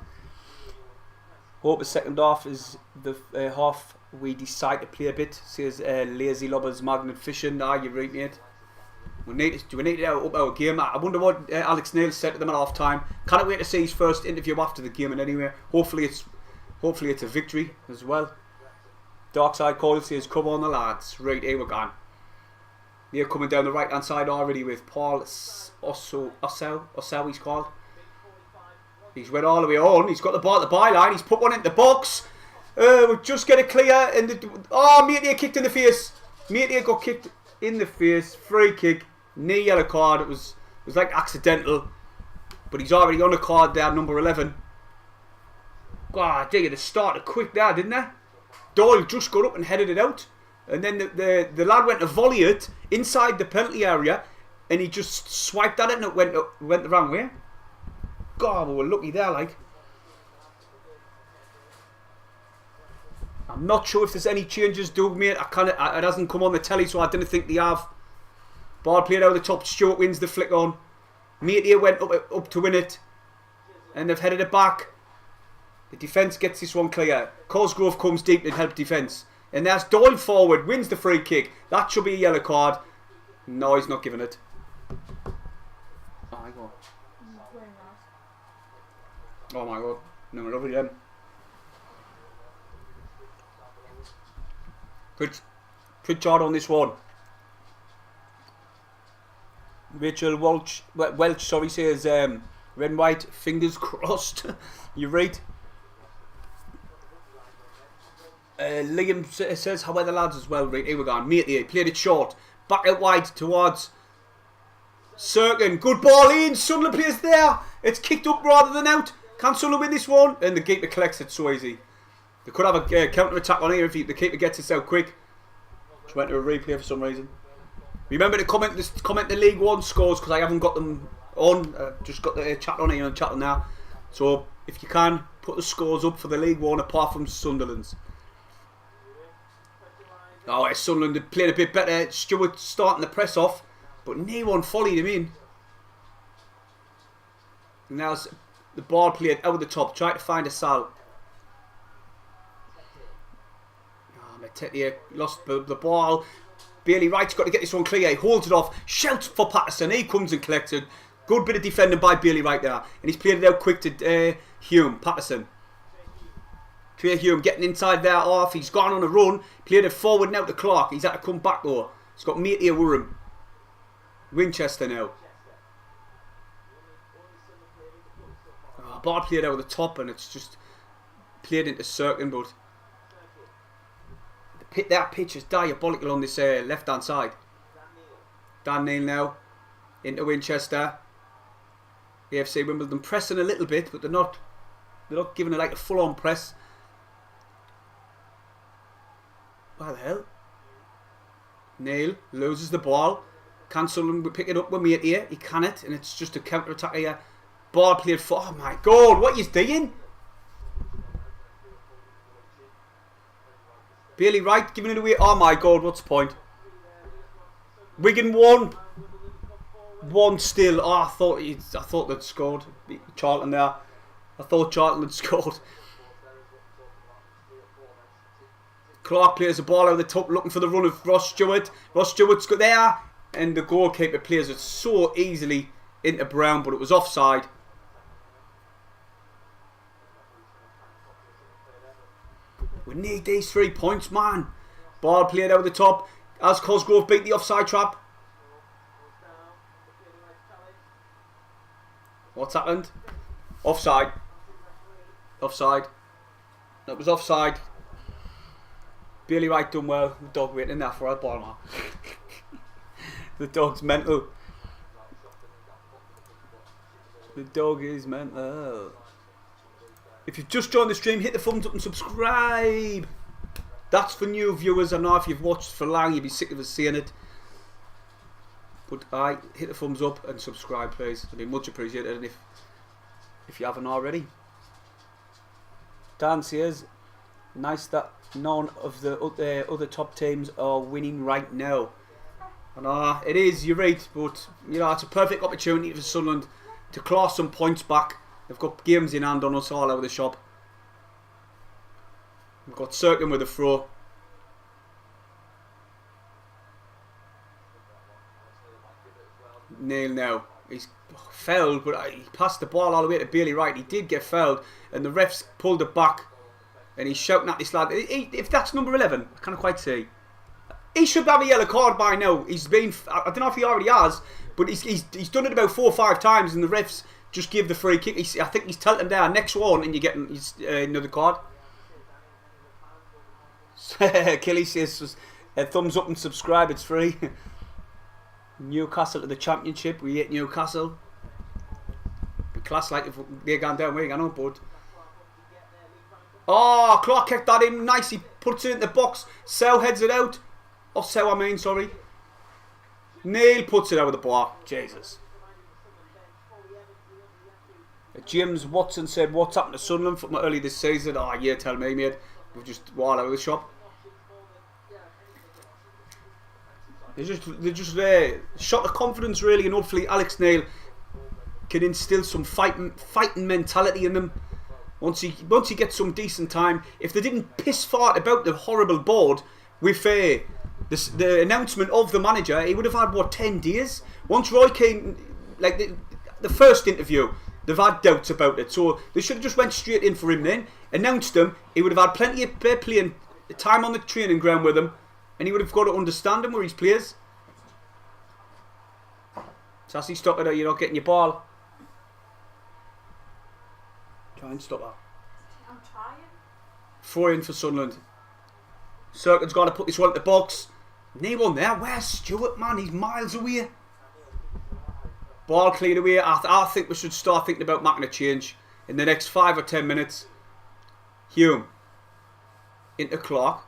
Hope the second half is the half we decide to play a bit. Says Lazy Lobbers Magnet Fishing. Ah, you're right, mate. Do we need to up our game? I wonder what Alex Neil said to them at half time. Can't wait to see his first interview after the game. And anyway, hopefully it's a victory as well. Darkside Coil says, "Come on, the lads." Right, here we're going. They're coming down the right hand side already with Paul Ossel, he's called. He's went all the way on. He's got the ball at the byline. He's put one in the box. We'll just get it clear. And oh, Metcalf kicked in the face. Metcalf got kicked in the face. Free kick. Knee yellow card. It was like accidental. But he's already on a card there, number 11. God, they started quick there, didn't they? Doyle just got up and headed it out. And then the lad went to volley it inside the penalty area. And he just swiped at it and it went the wrong way. God, we were lucky there, like. I'm not sure if there's any changes, Doug, mate. It hasn't come on the telly, so I didn't think they have. Ball played out of the top. Stewart wins the flick on. Metcalf went up to win it. And they've headed it back. The defence gets this one clear. Cosgrove comes deep and helps defence. And there's Doyle forward, wins the free kick. That should be a yellow card. No, he's not giving it. Oh my god. Oh my god. No, we're over again. Pritchard on this one. Rachel Welch sorry, says red and white, fingers crossed. You're right. Liam says, how are the lads as well? Right, here we go. Metcalf played it short. Back out wide towards Sirkin. Good ball in. Sunderland plays there. It's kicked up rather than out. Can Sunderland win this one? And the keeper collects it so easy. They could have a counter attack on here if the keeper gets it out quick. Just went to a replay for some reason. Remember to comment the League One scores because I haven't got them on. Just got the chat on here and chatting now. So if you can, put the scores up for the League One apart from Sunderland's. Oh, Sunderland played a bit better. Stewart starting the press off, but no one followed him in. And now the ball played out the top, trying to find a Sal. Oh, Metcalf lost the ball. Bailey Wright's got to get this one clear. He holds it off, shouts for Patterson. He comes and collects it. Good bit of defending by Bailey Wright there. And he's played it out quick to Patterson. Trey Hume getting inside there off. He's gone on a run. Played it forward now to Clark. He's had to come back though. He's got Metcalf with him. Winchester now. Oh, ball played out of the top and it's just played into Sirkin, but that pitch is diabolical on this left hand side. Dan Neal now into Winchester. AFC Wimbledon pressing a little bit, but they're not giving it like a full on press. What the hell? Neal loses the ball. Can Sunderland pick it up with Metcalf? He can it, and it's just a counter attack here. Ball played for. Oh my god, what are you doing? Bailey Wright giving it away. Oh my god, what's the point? Wigan won. 1 still. Oh, I thought they'd scored. Charlton there. I thought Charlton had scored. Clark plays the ball out of the top, looking for the run of Ross Stewart. Ross Stewart's got there, and the goalkeeper plays it so easily into Brown, but it was offside. We need these 3 points, man. Ball played out of the top as Cosgrove beat the offside trap. What's happened? Offside. Offside. That was offside. Bailey Wright done well. The dog waiting there for a ball, man. The dog's mental. The dog is mental. If you've just joined the stream, hit the thumbs up and subscribe. That's for new viewers. I know if you've watched for long, you'll be sick of us seeing it. But hit the thumbs up and subscribe, please. It'd be much appreciated. And if you haven't already. Dan says, nice that none of the other top teams are winning right now. And it is, you're right, but you know, it's a perfect opportunity for Sunderland to claw some points back. They've got games in hand on us all over the shop. We've got Cirkin with a throw. Neal now. He's fouled, but he passed the ball all the way to Bailey Wright. He did get fouled, and the refs pulled it back. And he's shouting at this lad. If that's number 11, I can't quite see. He should have a yellow card by now. He's been, I don't know if he already has, but he's done it about 4 or 5 times, and the refs just give the free kick. I think he's telling them there, next one, and you're getting another card. Kelly says, thumbs up and subscribe, it's free. Newcastle to the Championship. We hate Newcastle. Be class like if they're going down way, I know, bud. Oh, Clark kicked that in. Nice. He puts it in the box. Sell heads it out. Or Sell, I mean, sorry. Neal puts it out of the bar. Jesus. James Watson said, what's happened to Sunderland from early this season? Oh, yeah, tell me, mate. We've just walked out of the shop. They just shot of confidence, really, and hopefully Alex Neil can instill some fighting mentality in them. Once he gets some decent time. If they didn't piss fart about the horrible board with the announcement of the manager, he would have had, what, 10 days? Once Roy came, like the first interview, they've had doubts about it. So they should have just went straight in for him then, announced him. He would have had plenty of playing time on the training ground with him, and he would have got to understand him where his players. Sassy, stop it, you're not getting your ball. Try and stop that. I'm trying. 4 in for Sunderland. Cirkin's got to put this one at the box. No one there. Where's Stewart, man? He's miles away. Ball cleared away. I think we should start thinking about making a change in the next 5 or 10 minutes. Hume. Into Clark.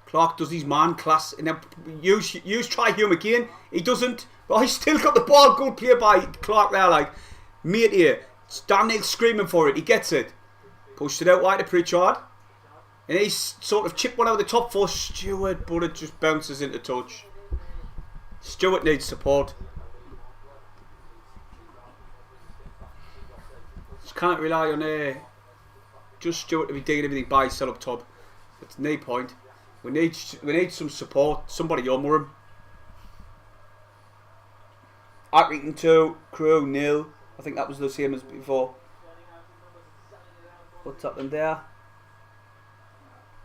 Clark does his man class. And then use try Hume again. He doesn't. But he's still got the ball. Good play by Clark there. Like, mate here. Daniel screaming for it. He gets it. Pushed it out wide to Pritchard. And he's sort of chipped one over the top for Stewart, but it just bounces into touch. Stewart needs support. Just can't rely on just Stewart to be doing everything by himself up top. It's no point. We need some support. Somebody on with him. Accrington 2, Crew 0. I think that was the same as before. What's happened there?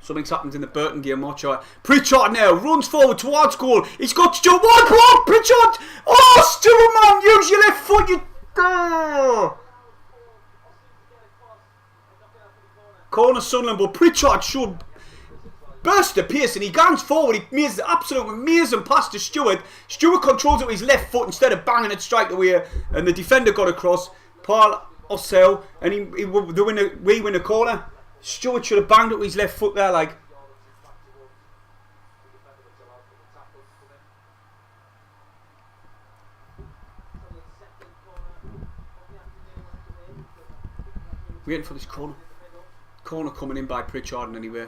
Something's happened in the Burton game, watch out. Pritchard now runs forward towards goal. He's got Stewart. One block, Pritchard. Oh, Stewart, man, use your left foot. Corner Sunderland, but Pritchard should burst the pace and he gangs forward. He makes the absolute amazing pass to Stewart. Stewart controls it with his left foot instead of banging it straight away, and the defender got across. Paul Ossell, and we win a corner. Stewart should have banged it with his left foot there, like. Waiting for this corner. Corner coming in by Pritchard anyway.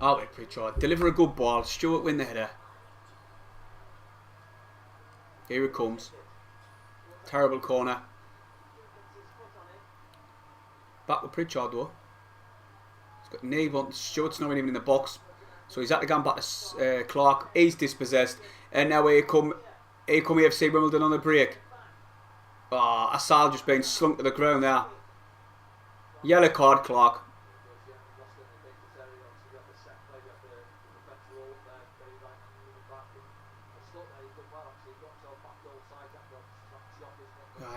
Oh wait, Pritchard. Deliver a good ball. Stewart win the header. Here it comes. Terrible corner. Back with Pritchard though. He's got Nave on. Stewart's not even in the box. So he's had to go back to Clark. He's dispossessed. And now here come AFC Wimbledon on the break. Oh, Asal just being slunk to the ground there. Yellow card, Clark.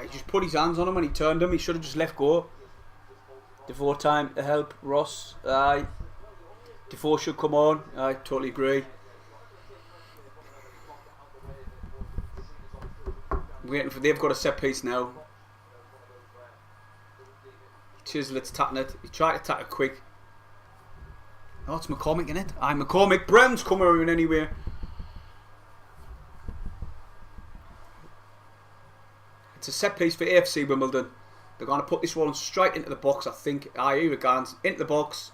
He just put his hands on him when he turned him. He should have just left go. Defoe time to help Ross. Aye. Defoe should come on. I totally agree. Waiting for, they've got a set piece now. Chislett's tapping it. He tried to tap it quick. Oh, it's McCormick in it. I'm McCormick. Brown's coming around anywhere. It's a set piece for AFC Wimbledon. They're going to put this one straight into the box, I think. Here it goes. Into the box.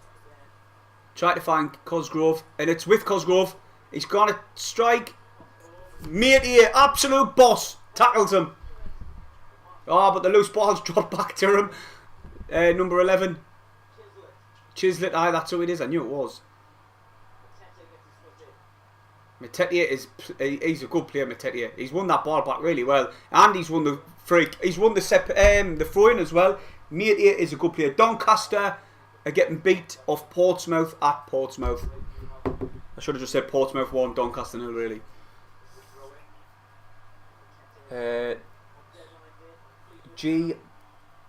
Try to find Cosgrove. And it's with Cosgrove. He's going to strike. Mate here. Absolute boss. Tackles him. Oh, but the loose ball's dropped back to him. Number 11. Chislett. Aye, that's who it is. I knew it was. Matetier is, he's a good player, Matetier. He's won that ball back really well. And he's won the freak. He's won the throw-in as well. Matetier is a good player. Doncaster are getting beat off Portsmouth at Portsmouth. I should have just said Portsmouth 1, Doncaster 0 really. G.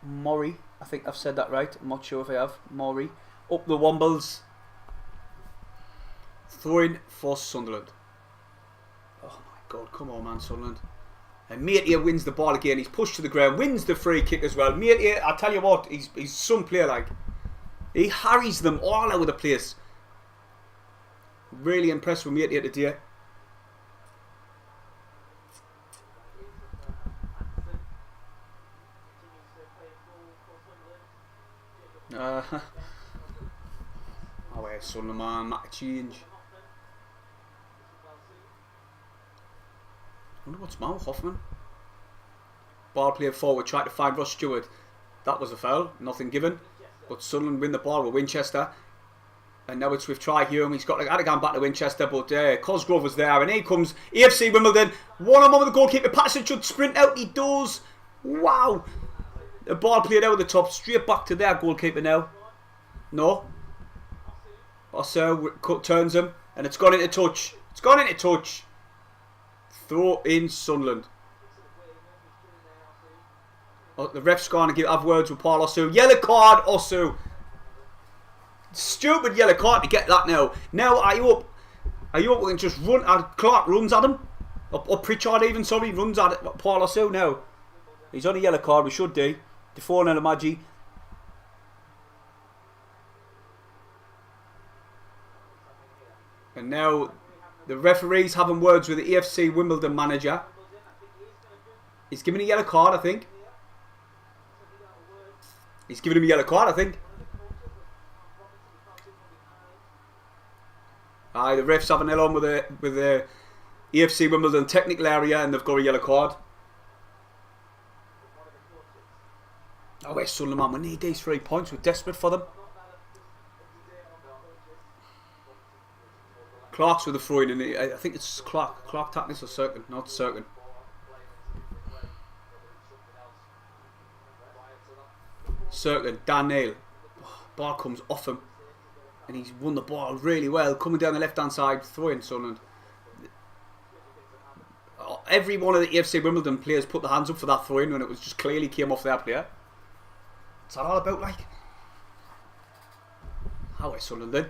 Murray. I think I've said that right. I'm not sure if I have. Murray. Up the Wombles. Throwing for Sunderland. Oh my God, come on man, Sunderland. And Matetier wins the ball again. He's pushed to the ground, wins the free kick as well. Matetier, I tell you what, he's some player like. He harries them all over the place. Really impressed with Matetier today. Oh yeah, Sunderland man, might change. I wonder what's Mal Hoffman. Ball played forward, tried to find Ross Stewart. That was a foul, nothing given. But Sunderland win the ball with Winchester. And now it's with Trevoe. He's got to go back to Winchester, but Cosgrove was there. And here comes AFC Wimbledon. One-on-one with the goalkeeper. Patterson should sprint out. He does. Wow. The ball played out of the top, straight back to their goalkeeper now. No. Also turns him. And it's gone into touch. It's gone into touch. Throw in Sunderland. Oh, the ref's going to have words with Paul Osu. Yellow card, Osu. Stupid yellow card to get that now. Now, are you up we can just run? Clark runs at him. Or Pritchard even, sorry, runs at Paul Osu now. He's on a yellow card, we should do. Defoe and Elamaji. And now the referee's having words with the AFC Wimbledon manager. He's giving a yellow card, I think. He's giving him a yellow card, I think. Aye, the ref's having it on with the AFC Wimbledon technical area, and they've got a yellow card. Oh, where's Sunderland? We need these 3 points. We're desperate for them. Clark's with the throw in, and I think it's Clark. Clark tapping this or Cirkin? Not Cirkin. Cirkin, Dan Neal. Ball comes off him. And he's won the ball really well. Coming down the left-hand side, throwing Sunderland. Every one of the AFC Wimbledon players put their hands up for that throw-in when it was just clearly came off their player. What's that all about, like? How is Sunderland then?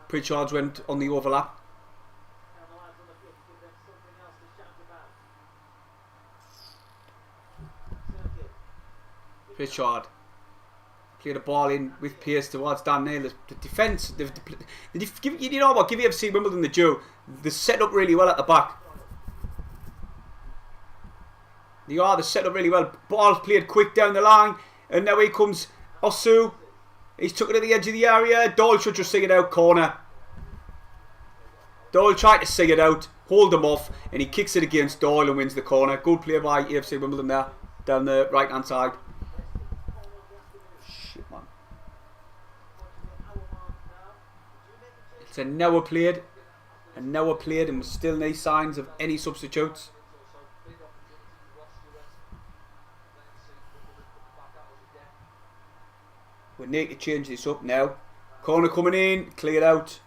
Pritchard's went on the overlap. Pritchard played a ball in with pace towards Dan Neal. The defence, you know what? Give AFC Wimbledon the due. They set up really well at the back. They set up really well. Ball's played quick down the line, and now here comes Osu. He's took it to the edge of the area. Doyle should just sing it out, corner. Doyle tried to sing it out, hold him off, and he kicks it against Doyle and wins the corner. Good play by AFC Wimbledon there, down the right hand side. Shit, man. It's an hour played, and we still no signs of any substitutes. We need to change this up now. Corner coming in, cleared out.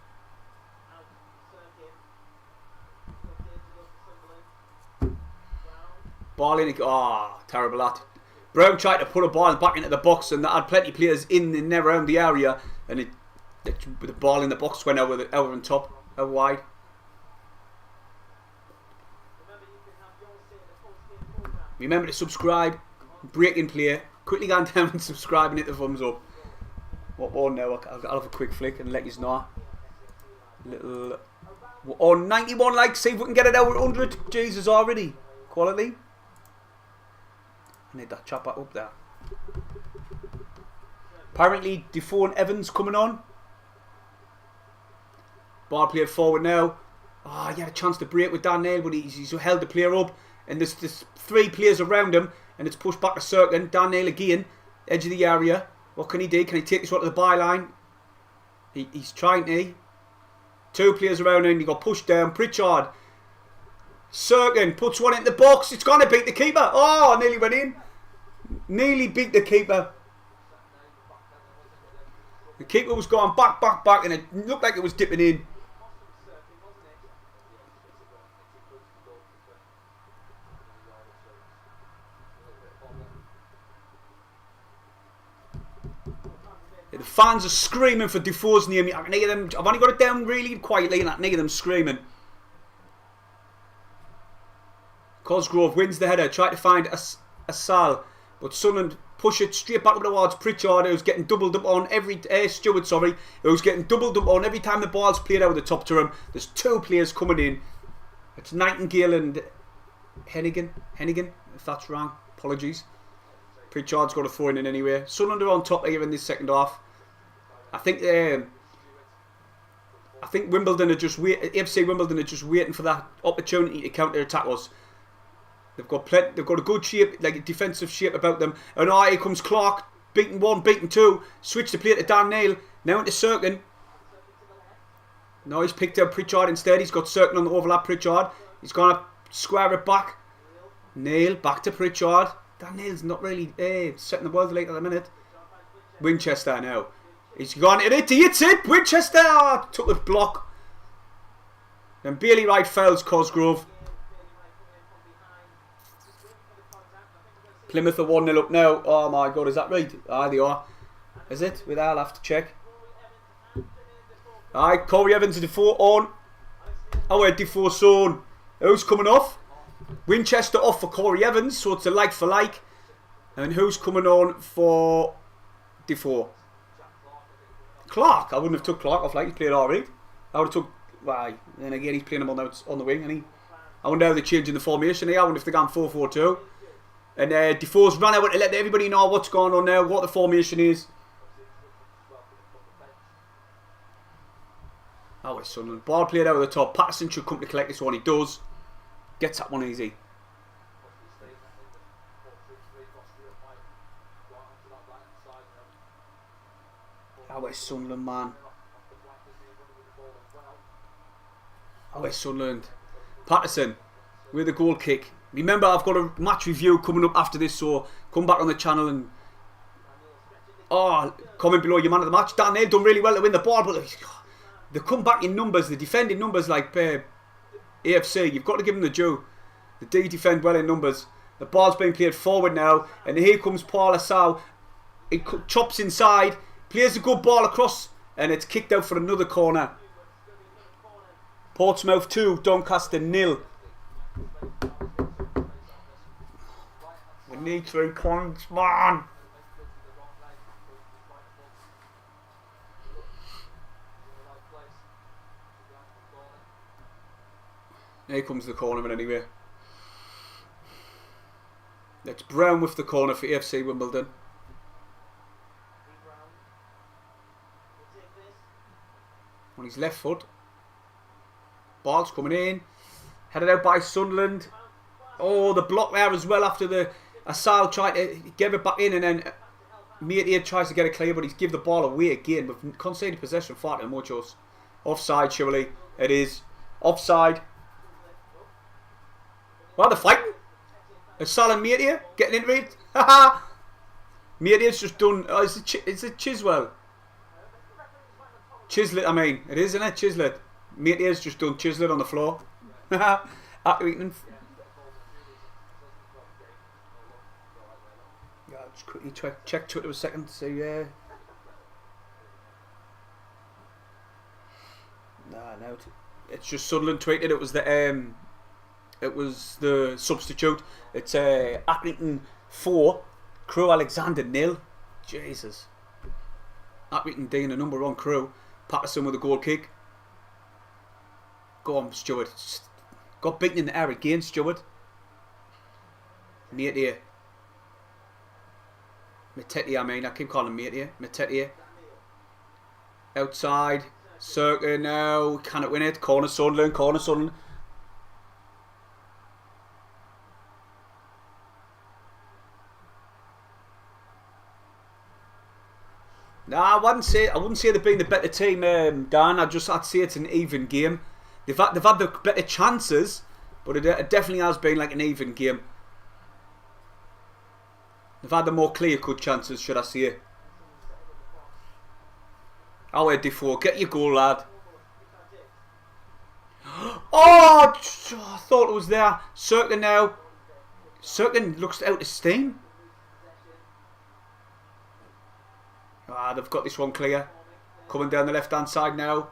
Ball in, terrible that. Brown tried to put a ball back into the box, and that had plenty of players in and around the area, and the ball in the box went over on top, out wide. Remember to subscribe. Breaking play. Quickly go down and subscribe and hit the thumbs up. What more now? I'll have a quick flick and let you know. Little. We're on 91 likes. See if we can get it out at 100. Jesus, already. Quality. I need that chap back up there. Apparently, Defoe and Evans coming on. Ball played forward now. Oh, he had a chance to break with Dan Neal, but he's held the player up. And there's 3 players around him. And it's pushed back to Cirkin. Dan Neal again. Edge of the area. What can he do? Can he take this one to the byline? He's trying to. 2 players around him. He got pushed down. Pritchard. Cirkin puts one in the box. It's going to beat the keeper. Oh, nearly went in. Nearly beat the keeper. The keeper was going back, and it looked like it was dipping in. The fans are screaming for Defoe's name. I can hear them. I've only got it down really quietly, and I can hear them screaming. Cosgrove wins the header. Tried to find a Sal, but Sunderland push it straight back up towards Pritchard, who's getting doubled up on every Stewart, who's getting doubled up on every time the ball's played out of the top to him. There's 2 players coming in. It's Nightingale and Hennigan, if that's wrong. Apologies. Pritchard's got to throw in anyway. Sunderland are on top here in this second half. I think Wimbledon are just AFC Wimbledon are just waiting for that opportunity to counter attack us. They've got a good shape, like a defensive shape about them. And here comes Clark, beaten 1, beaten 2. Switch the play to Dan Neal. Now into Cirkin. No, he's picked out Pritchard instead. He's got Cirkin on the overlap. Pritchard. He's going to square it back. Neal back to Pritchard. Dan Neal's not really setting the world alight at the minute. Winchester now. He's gone in it. He hits it. Winchester took the block. Then Bailey Wright fouls Cosgrove. Plymouth are 1-0 up now. Oh my god, is that right? Aye, they are. Is it? I'll have to check. Aye, Corey Evans and Defoe on. Oh, wait, Defoe's on. Who's coming off? Winchester off for Corey Evans, so it's a like for like. And who's coming on for Defoe? Clark. I wouldn't have took Clark off like he played alright. I would have took. Why? Then again, he's playing him on the wing, and I wonder how they're changing the formation here. I wonder if they're going 4-4-2. And Defoe's run out to let everybody know what's going on now, what the formation is. Oh, it's Sunderland. Ball played out of the top. Patterson should come to collect this one. He does. Gets that one easy. Oh, it's Sunderland, man. Oh, it's Sunderland. Patterson with the goal kick. Remember, I've got a match review coming up after this, so come back on the channel and comment below your man of the match. Dan Neal done really well to win the ball, but they come back in numbers, the defending numbers like AFC. You've got to give them the due. They do defend well in numbers. The ball's being played forward now, and here comes Paul Asau. He chops inside, plays a good ball across, and it's kicked out for another corner. Portsmouth 2, Doncaster 0. We need 3 points, man. Here comes the corner anyway. It's Brown with the corner for AFC Wimbledon. On his left foot. Ball's coming in. Headed out by Sunderland. Oh, the block there as well after the Asal tried to give it back in, and then Metcalf tries to get it clear, but he's give the ball away again. We've conceded possession far too much. Offside, surely. It is. Offside. Well, they're fighting. Asal and Metcalf getting into it. Haha. Metcalf's just done. Oh, is it Chiswell? Chislett, I mean. It is, isn't it? Chislett. Metcalf's just done Chislett on the floor. Haha. Just quickly check Twitter a second to see. Nah, no. It's just Sunderland tweeted it was the It was the substitute. It's Accrington 4, Crewe Alexander 0. Jesus. Accrington D in the number 1 Crewe. Patterson with a goal kick. Go on, Stewart. Got beaten in the air again, Stewart. Mettier. Mettier, I mean. I keep calling him Mettier. Mettier. Outside. Circa now. Cannot win it. Corner Sunderland. Corner Sunderland. Nah, I wouldn't say they've been the better team, Dan. I'd say it's an even game. They've had the better chances, but it definitely has been like an even game. They've had the more clear-cut chances, should I say. Oh, Defoe, get your goal, lad. Oh, I thought it was there. Circa now. Circa looks out of steam. Ah, they've got this one clear. Coming down the left-hand side now.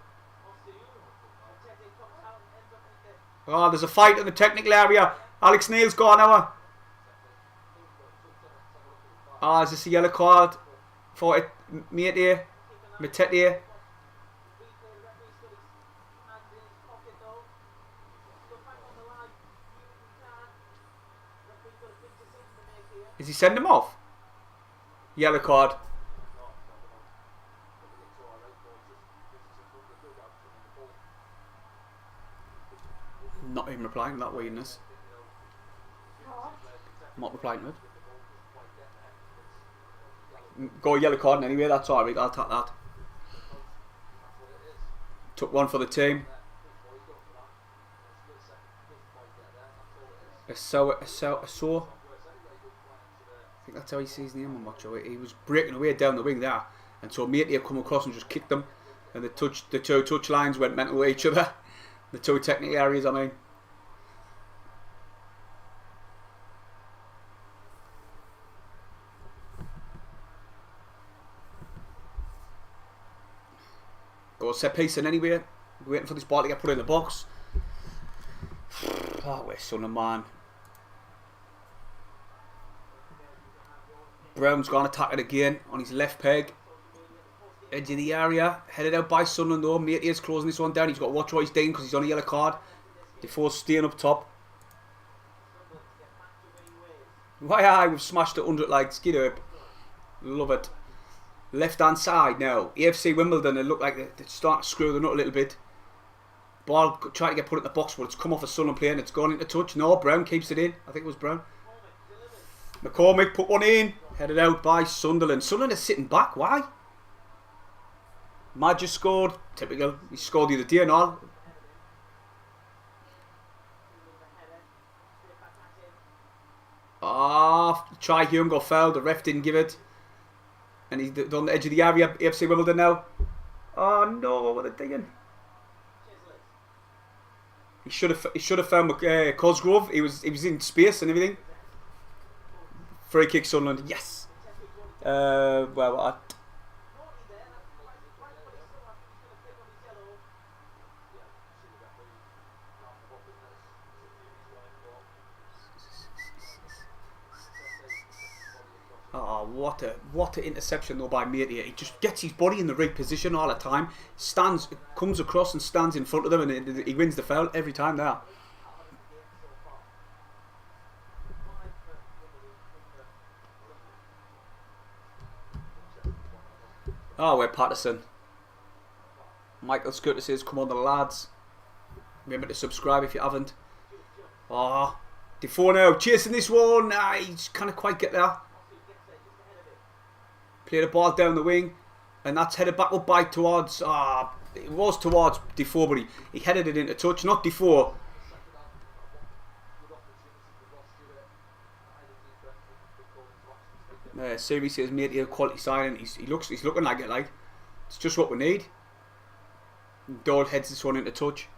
Oh, there's a fight in the technical area. Alex Neil's gone now. Ah, is this a yellow card for it? Mettier. Is he sending him off? Yellow card. Not even replying to that weirdness. I'm not replying to it. Go yellow card anyway, that's alright, I'll take that. Took one for the team. So I think that's how he sees the name. I'm not sure. He was breaking away down the wing there, and so Matey come across and just kicked them, and the two touch lines went mental with each other. The two technical areas, I mean. Go set piece in anyway. We're waiting for this ball to get put in the box. Oh, we're son of man. Brown's gone attack it again on his left peg. Edge of the area. Headed out by Sunderland though. Matey is closing this one down. He's got to watch what he's doing because he's on a yellow card. Defoe's staying up top. Why, we've smashed it 100 likes. Get up. Love it. Left hand side now. AFC Wimbledon, they look like they're starting to screw the nut a little bit. Ball trying to get put in the box, but it's come off a Sunderland player and it's gone into touch. No, Brown keeps it in. I think it was Brown. McCormick put one in. Headed out by Sunderland. Sunderland is sitting back. Why? Madge scored. Typical. He scored the other day and all. Ah, try Hume got fouled. The ref didn't give it. And he's on the edge of the area. AFC Wimbledon now. Oh no, what are they doing? He should have found Cosgrove. He was in space and everything. Free kick Sunderland. Yes. Well, oh, what an interception though by Matey. He just gets his body in the right position all the time. Comes across and stands in front of them, and he wins the foul every time there. Oh, we're Patterson. Michael Scurter says, come on the lads. Remember to subscribe if you haven't. Oh, Defoe now chasing this one. He just can't quite get there. Play the ball down the wing, and that's headed back up by towards. It was towards Defoe, but he headed it into touch. Not Defoe. Series has made a quality signing. He's looking like it. Like it's just what we need. Dole heads this one into touch.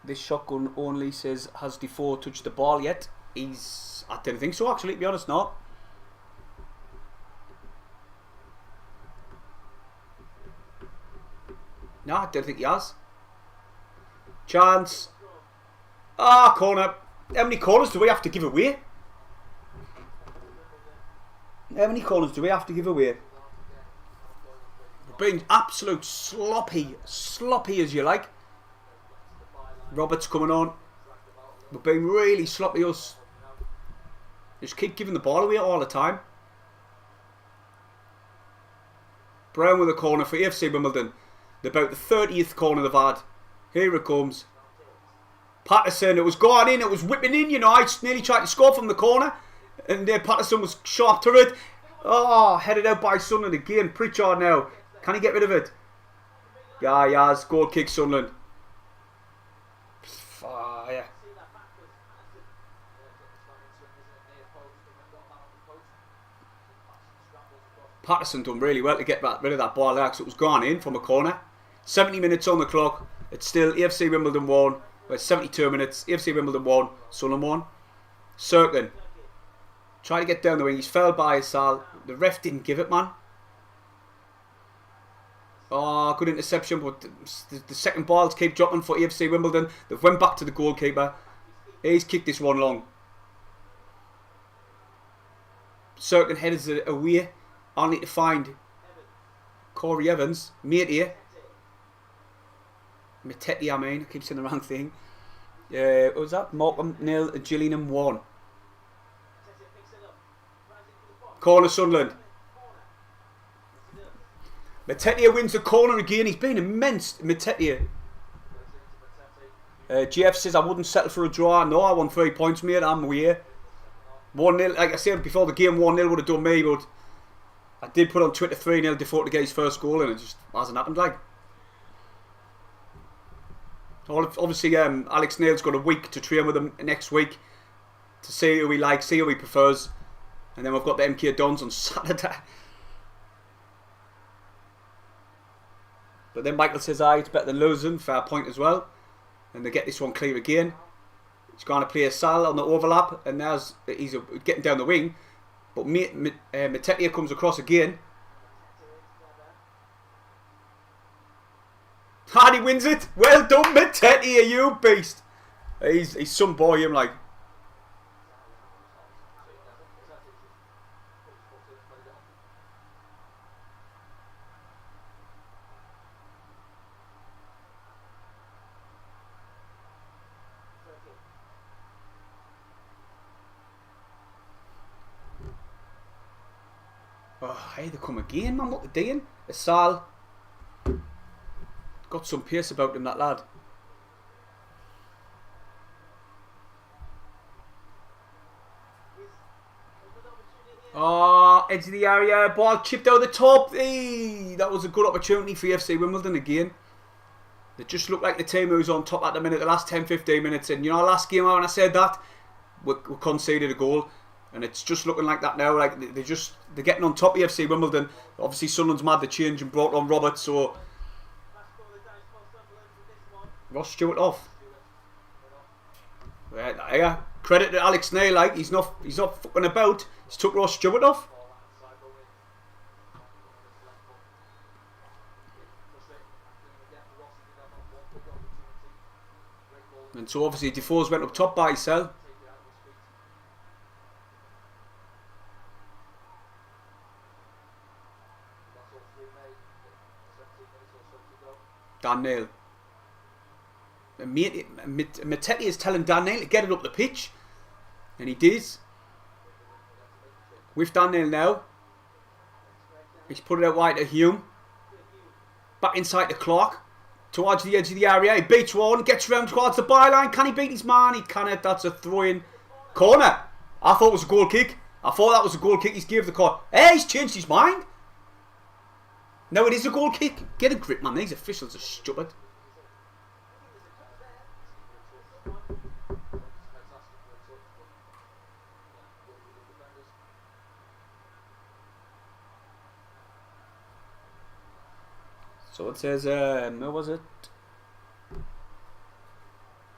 This shotgun only says, has Defoe touched the ball yet? I didn't think so actually, to be honest, not. No, I don't think he has. Chance. Ah, corner. How many corners do we have to give away? How many corners do we have to give away? We're being absolute sloppy as you like. Roberts coming on. We're being really sloppy us. Just keep giving the ball away all the time. Brown with a corner for AFC Wimbledon. About the 30th corner they've had. Here it comes. Patterson, it was going in, it was whipping in, you know. I nearly tried to score from the corner. And Patterson was sharp to it. Oh, headed out by Sunderland again. Pritchard now. Can he get rid of it? Yeah, he has. Goal kick, Sunderland. Fire. Patterson done really well to get rid of that ball there because it was gone in from a corner. 70 minutes on the clock. It's still AFC Wimbledon 1. Well, 72 minutes. AFC Wimbledon 1. Sunderland 1. Cirkin. Try to get down the wing. He's fell by his Sal. The ref didn't give it, man. Oh, good interception, but the second balls keep dropping for AFC Wimbledon. They've went back to the goalkeeper. He's kicked this one long. Cirkin headers it away. I need to find Corey Evans, mate here. Metcalf, I mean. I keep saying the wrong thing. What was that? Morecambe 0, Gillingham 1. Corner Sunderland. Metcalf wins the corner again. He's been immense, Metcalf. GF says, I wouldn't settle for a draw. No, I won 3 points, mate. I'm away. 1-0. Like I said before the game, 1-0 would have done me, but I did put on Twitter 3-0 default to get his first goal, and it just hasn't happened. Like, obviously, Alex Neil's got a week to train with him next week to see who he likes, see who he prefers, and then we've got the MK Dons on Saturday. But then Michael says, it's better than losing. Fair point as well. And they get this one clear again. He's going to play a Sal on the overlap, and he's getting down the wing. But Metcalf comes across again. And he wins it. Well done, Metcalf, you beast. He's some boy, him like. Oh, hey, they come again, man. What they're doing? A Sal. Got some pace about him, that lad. Oh, edge of the area. Ball chipped out the top. Hey, that was a good opportunity for FC Wimbledon again. They just look like the team who's on top at the minute, the last 10-15 minutes. And you know, last game when I said that, we conceded a goal. And it's just looking like that now. Like they're getting on top of FC Wimbledon. Obviously, Sunderland's mad the change and brought on Roberts. So Ross Stewart off. Yeah, credit to Alex Neil. Like he's not fucking about. He's took Ross Stewart off. And so obviously Defoe's went up top by himself. Dan Neil. Metcalf is telling Dan Neil to get it up the pitch. And he did. With Dan Neil now. He's put it out wide to Hume. Back inside to Clark. Towards the edge of the area. He beats one. Gets round towards the byline. Can he beat his man? He cannot. That's a throw-in. Corner. I thought it was a goal kick. I thought that was a goal kick. He's gave the corner. Hey, he's changed his mind. No, it is a goal kick. Get a grip, man. These officials are stupid. So it says, where was it?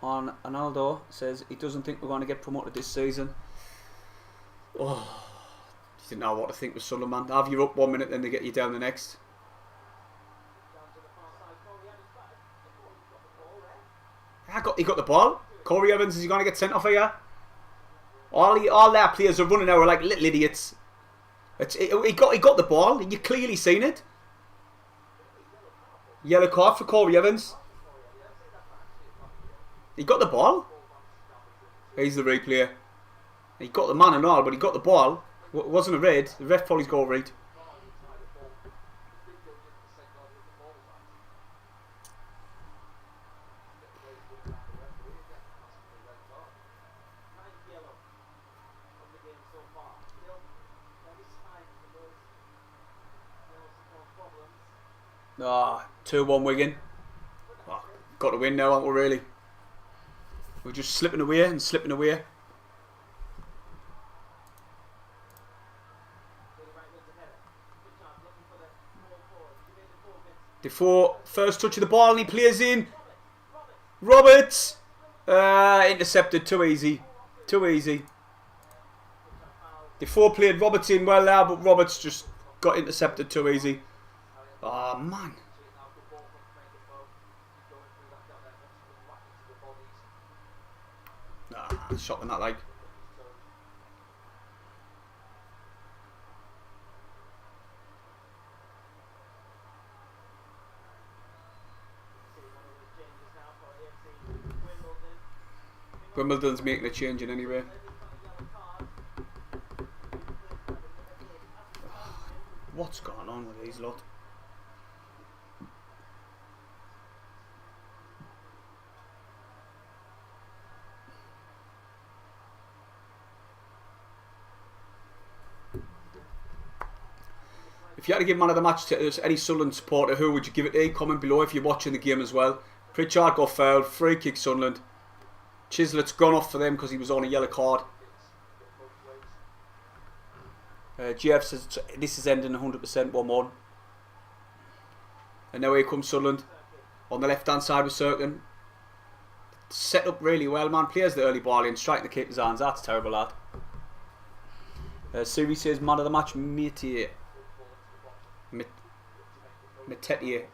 On Arnaldo says he doesn't think we're going to get promoted this season. Oh, you didn't know what to think with Sunderland, man. Have you up 1 minute, then they get you down the next. He got the ball. Corey Evans, is he going to get sent off here? All their players are running out like little idiots. He got the ball. You clearly seen it. Yellow card for Corey Evans. He got the ball. Here's the replay. He got the man and all, but he got the ball. It wasn't a red. The ref probably's got a read. Ah, 2-1 Wigan. Oh, got to win now, aren't we, really? We're just slipping away and slipping away. Defoe, first touch of the ball and he plays in. Roberts! Intercepted, too easy. Too easy. Defoe played Roberts in well there, but Roberts just got intercepted too easy. Oh, man. Nah, shocking that like. Wimbledon's making a change in anyway. What's going on with these lot? If you had to give man of the match to any Sunderland supporter, who would you give it to? Comment below if you're watching the game as well. Pritchard got fouled, free kick Sunderland. Chislett's gone off for them because he was on a yellow card. GF says this is ending 100% 1-1. And now here comes Sunderland. On the left hand side with Sirkin. Set up really well, man. Plays the early ball in, striking the keeper's hands. That's terrible, lad. Siri says man of the match, Metetier,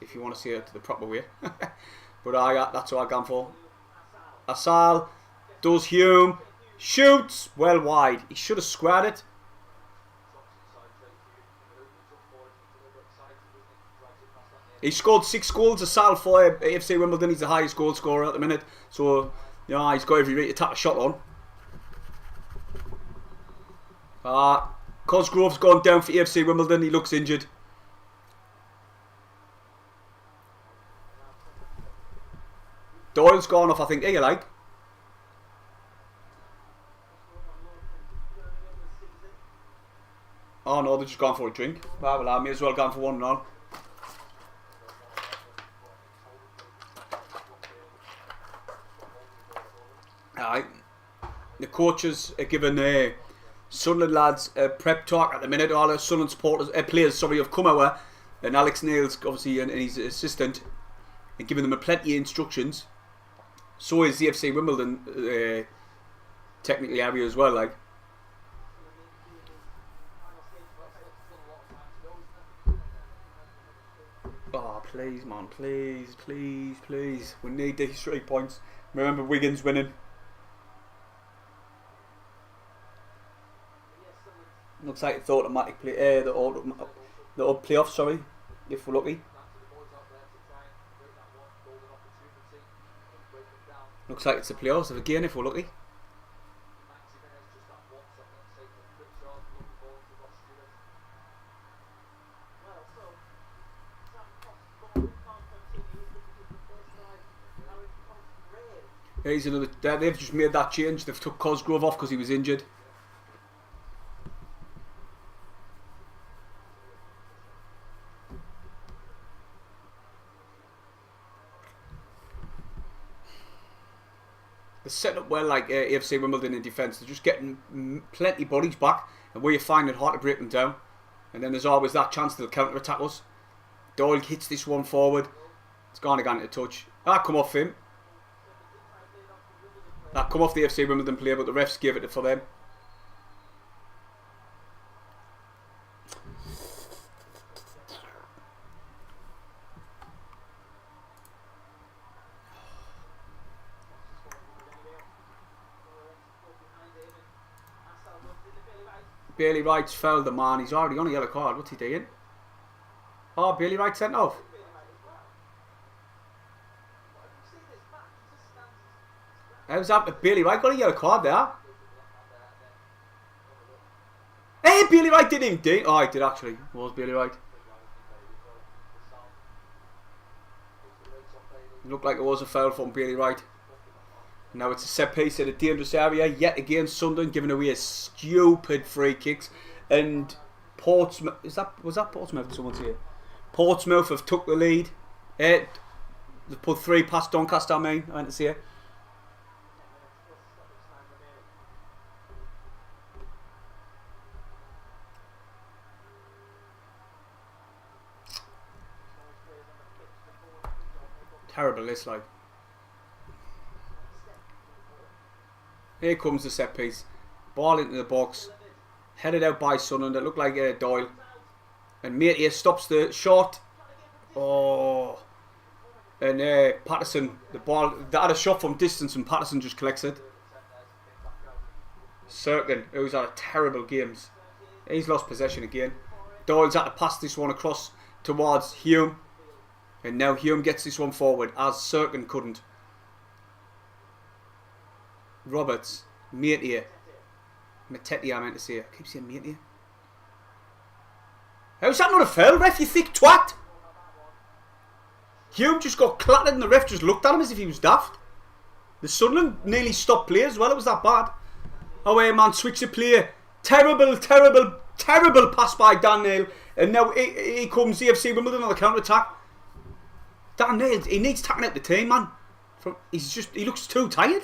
if you want to say it the proper way. But that's what I gone for. Asal does Hume, shoots well wide. He should have squared it. He scored 6 goals. Asal for AFC Wimbledon. He's the highest goal scorer at the minute. So you know, he's got every right to tap a shot on. Cosgrove's gone down for AFC Wimbledon. He looks injured. Doyle's gone off, I think. There you like. Oh no, they're just gone for a drink. Well, I may as well go for one and all. Alright. The coaches are giving Sunderland lads a prep talk at the minute. All the Sunderland supporters, players, sorry, have come over. And Alex Neil's obviously and his assistant and giving them plenty of instructions. So is the FC Wimbledon technically area as well, like. Oh, please, man, please, please, please. We need these 3 points. Remember, Wigan's winning. Looks like it's automatically the playoff. Sorry, if we're lucky. Looks like it's the playoffs again if we're lucky. Here's another. They've just made that change. They've took Cosgrove off because he was injured. They're set up well like AFC Wimbledon in defence. They're just getting plenty bodies back, and where you find it hard to break them down. And then there's always that chance they'll counter-attack us. Doyle hits this one forward. It's gone again to touch. That come off him. That come off the AFC Wimbledon player, but the refs gave it for them. Bailey Wright's fouled the man. He's already on a yellow card. What's he doing? Oh, Bailey Wright sent off. How's that? Bailey Wright got a yellow card there. Hey, Bailey Wright didn't even do. Oh, he did actually. It was Bailey Wright. It looked like it was a foul from Bailey Wright. Now it's a set piece in a dangerous area. Yet again, Sunderland giving away a stupid free kicks. And Portsmouth, was that Portsmouth? Someone's here. Portsmouth have took the lead. They put 3 past Doncaster. I meant to say. Terrible, this like. Here comes the set piece. Ball into the box. Headed out by Sunderland. It looked like Doyle. And Matey stops the shot. Oh. And Patterson, the ball, they had a shot from distance and Patterson just collects it. Serkin, who's had a terrible games. He's lost possession again. Doyle's had to pass this one across towards Hume. And now Hume gets this one forward as Serkin couldn't. Roberts, Matey, Mateti, I meant to say. I keep saying Matey. How's that not a foul, ref, you thick twat? Hume just got clattered and the ref just looked at him as if he was daft. The Sunderland nearly stopped play as well, it was that bad. Oh, man, switch the play. Terrible, terrible, terrible pass by Dan Neal. And now here comes AFC Wimbledon on the counter-attack. Dan Neal, he needs tackling out the team, man. He looks too tired.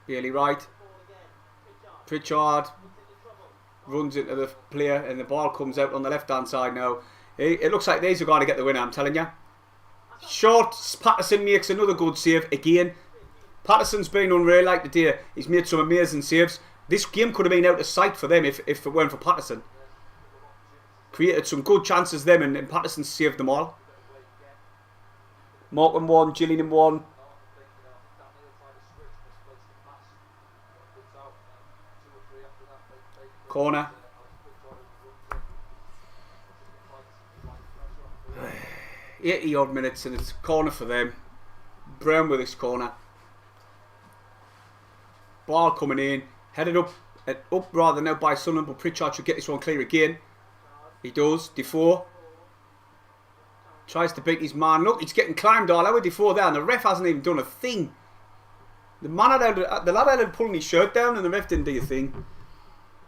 Bailey Wright. Pritchard runs into the player and the ball comes out on the left hand side now. It looks like these are going to get the winner, I'm telling you. Short, Patterson makes another good save again. Patterson's been unreal like today. He's made some amazing saves. This game could have been out of sight for them if it weren't for Patterson. Created some good chances them and Patterson saved them all. Morgan 1, Gillingham 1. Corner. 80 odd minutes and it's a corner for them. Brown with this corner. Ball coming in. Headed up rather now by Sunderland, but Pritchard should get this one clear again. He does. Defoe tries to beat his man. Look, he's getting climbed all over Defoe there and the ref hasn't even done a thing. The lad had pulling his shirt down and the ref didn't do a thing.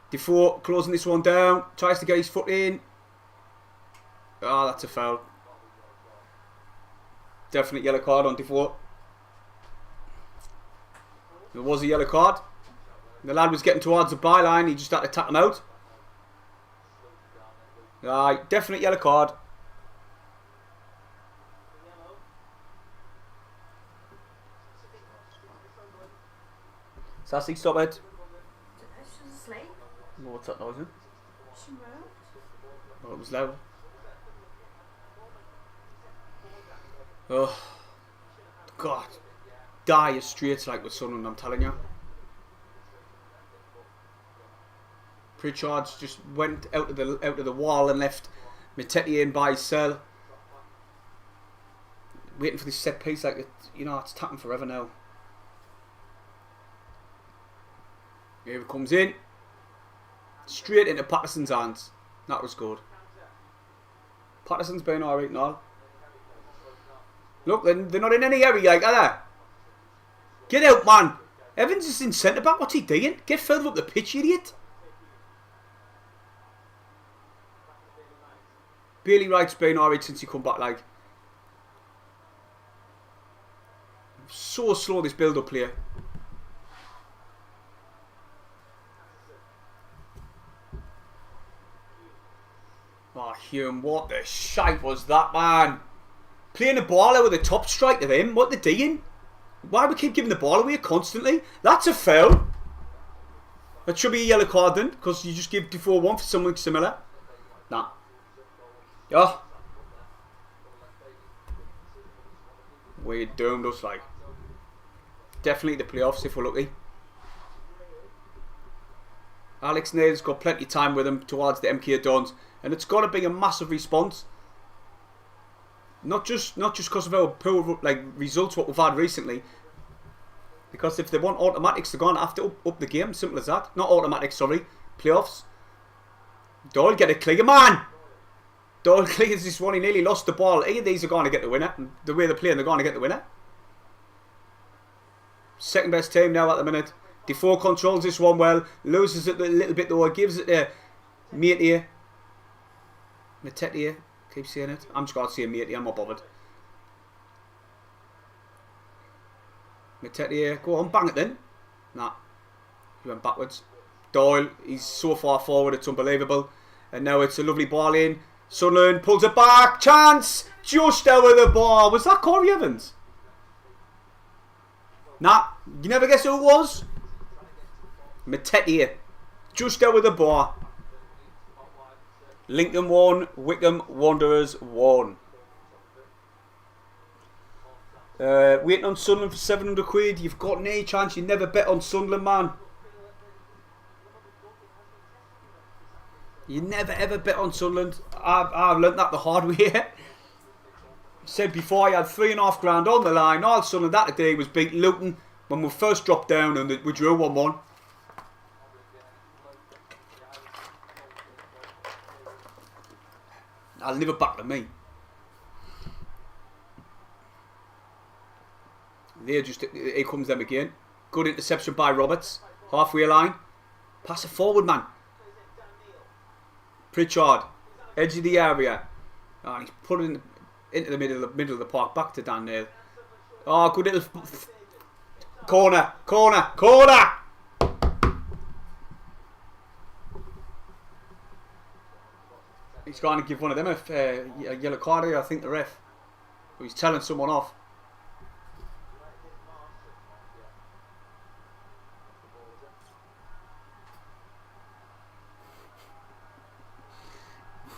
Defoe closing this one down. Tries to get his foot in. Oh, that's a foul. Definite yellow card on Defoe. There was a yellow card. The lad was getting towards the byline. He just had to tap him out. Right, definite yellow card. Sassy, stop it. She's asleep. What's that noise? She moved. Oh, it was loud. Oh, God. Dire straight like with Sunderland, I'm telling you. Pritchard's just went out of the wall and left Mateti in by Sell. Waiting for this set piece, like it's tapping forever now. Here it comes in. Straight into Patterson's hands. That was good. Patterson's been alright and all. Look, they're not in any area, like, are they? Get out, man. Evans is in centre back. What's he doing? Get further up the pitch, you idiot. Bailey Wright's been alright since he come back, like. So slow, this build-up player. Oh, Hume, what the shite was that, man? Playing the ball out with the top strike to them. What they're doing? Why do we keep giving the ball away constantly? That's a foul. That should be a yellow card then, because you just give Defoe one for something similar. Nah. Oh. We're doomed us, like. Definitely the playoffs if we're lucky. Alex Neil's got plenty of time with him towards the MK Dons, and it's got to be a massive response. Not just because of our poor results what we've had recently. Because if they want automatics, they're going to have to up the game. Simple as that. Not automatics, sorry. Playoffs. Doyle, get a clear, man. Doyle clears this one. He nearly lost the ball. Either these are going to get the winner. And the way they're playing, they're going to get the winner. Second best team now at the minute. Defoe controls this one well. Loses it a little bit though. Gives it to Metcalf. Metcalf. Keep saying it. I'm just going to say Metcalf. I'm not bothered. Metcalf. Go on, bang it then. Nah. He went backwards. Doyle. He's so far forward. It's unbelievable. And now it's a lovely ball in. Sunderland pulls it back. Chance. Just out of the ball. Was that Corey Evans? Nah. You never guess who it was? Metcalf. Just out of the bar. Lincoln 1, Wickham Wanderers 1. Waiting on Sunderland for 700 quid. You've got no chance. You never bet on Sunderland, man. You never ever bet on Sunderland. I've learnt that the hard way. Said before I had £3.5 grand on the line. All Sunderland that day was beat Luton when we first dropped down and we drew 1-1. I'll leave it back to me. There just here comes them again. Good interception by Roberts. Halfway line. Pass it forward, man. Pritchard. Edge of the area. Oh, and he's put it into the middle of the park. Back to Dan Neal. Oh, good little corner. He's going to give one of them a yellow card here, I think, the ref. But he's telling someone off.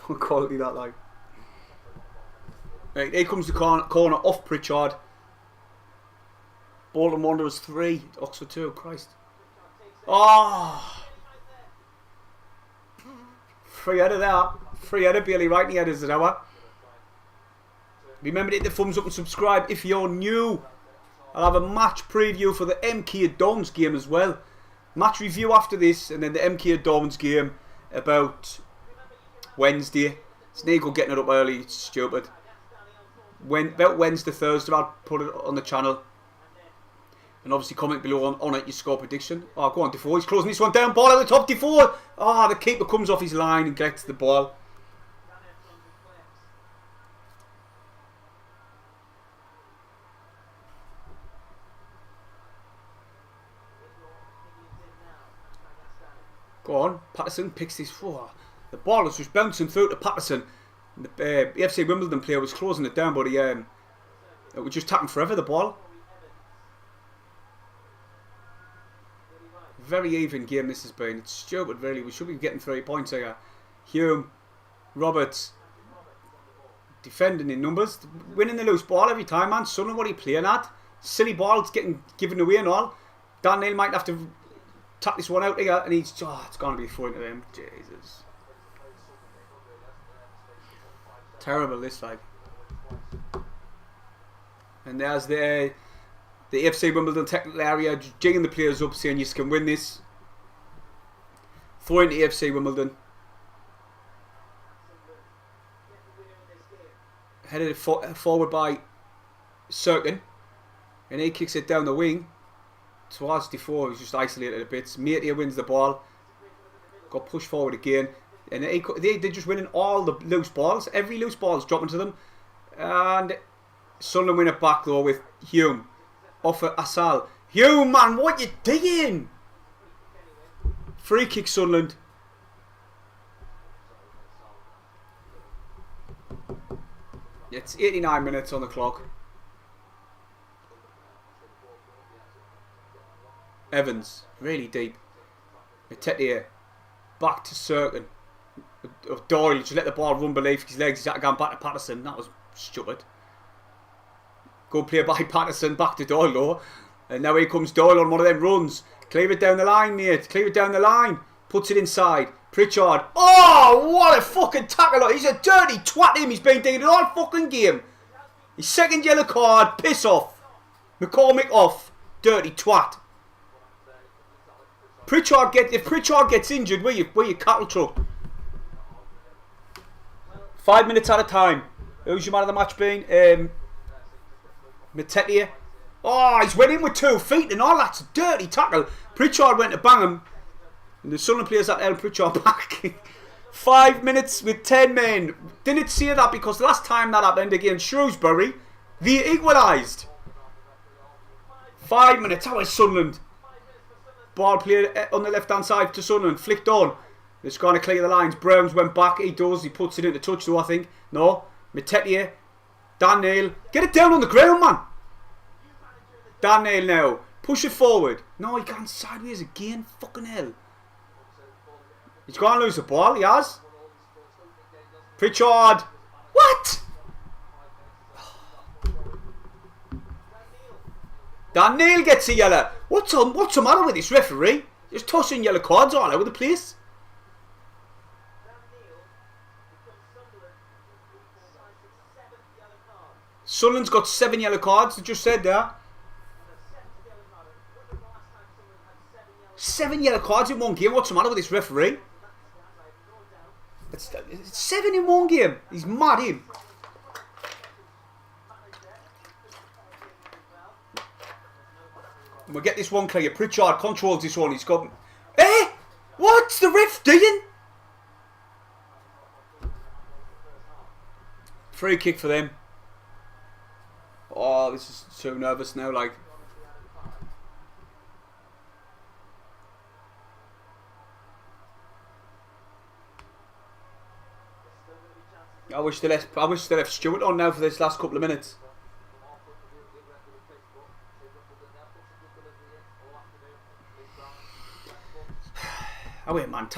What quality that like. Right, here comes the corner off Pritchard. Bolton Wanderers 3, Oxford 2, Christ. Oh! Free header there. Free header, Bailey Wrighty headers an hour. Remember to hit the thumbs up and subscribe if you're new. I'll have a match preview for the MK Dons game as well. Match review after this, and then the MK Dons game about Wednesday. Snake getting it up early, it's stupid. About Wednesday, Thursday, I'll put it on the channel. And obviously comment below on it your score prediction. Oh, go on, Defoe. He's closing this one down. Ball at the top, Defoe. Oh, the keeper comes off his line and gets the ball. Go on. Patterson picks this. Oh, the ball was just bouncing through to Patterson. And the AFC Wimbledon player was closing it down, but it was just tapping forever, the ball. Very even game this has been. It's stupid, really. We should be getting 3 points here. Hume, Roberts, defending in numbers, winning the loose ball every time, man. Sunderland, what are you playing at? Silly balls getting given away and all. Dan Neal might have to tap this one out here, and he's it's going to be thrown to him. Jesus, terrible this like. And there's the AFC Wimbledon technical area jigging the players up, saying you can win this. Throw into AFC Wimbledon. Headed forward by Serkin. And he kicks it down the wing towards Defoe. He's just isolated a bit. Metcalf wins the ball. Got pushed forward again. And they're just winning all the loose balls. Every loose ball is dropping to them. And Sunderland win it back though with Hume. Off at Asal. Hume, man, what you doing? Free kick Sunderland. It's 89 minutes on the clock. Evans, really deep. Metcalf back to Serkin. of Doyle. Just let the ball run beneath his legs. He's had to go back to Patterson. That was stupid. Good play by Patterson. Back to Doyle though. And now here comes Doyle on one of them runs. Clear it down the line, mate. Clear it down the line. Puts it inside. Pritchard. Oh, what a fucking tackle. He's a dirty twat him. He's been doing it all fucking game. His second yellow card. Piss off. McCormick off. Dirty twat. If Pritchard gets injured, where you cattle truck? 5 minutes at a time. Who's your man of the match been? Metcalf. Oh, he's went in with 2 feet and all. That's a dirty tackle. Pritchard went to bang him. And the Sunderland players had to help Pritchard back. 5 minutes with 10 men. Didn't say that because last time that happened against Shrewsbury, they equalised. 5 minutes. How is Sunderland? Ball played on the left hand side to Sunderland. Flicked on. It's going to clear the lines. Browns went back. He does. He puts it into touch though, I think. No. Metcalf. Dan Neal. Get it down on the ground, man. Dan Neal now. Push it forward. No, he can't sideways again. Fucking hell. He's going to lose the ball. He has. Pritchard. What? Dan Neal gets a yellow. What's the matter with this referee? Just tossing yellow cards all over the place. Sunderland's got 7 yellow cards. They just said that. 7 yellow cards in one game. What's the matter with this referee? It's 7 in one game. He's mad, him. We'll get this one clear. Pritchard controls this one. He's got... Eh? What's the ref doing? Free kick for them. Oh, this is so nervous now, like... I wish they left Stewart on now for this last couple of minutes. Oh wait, man,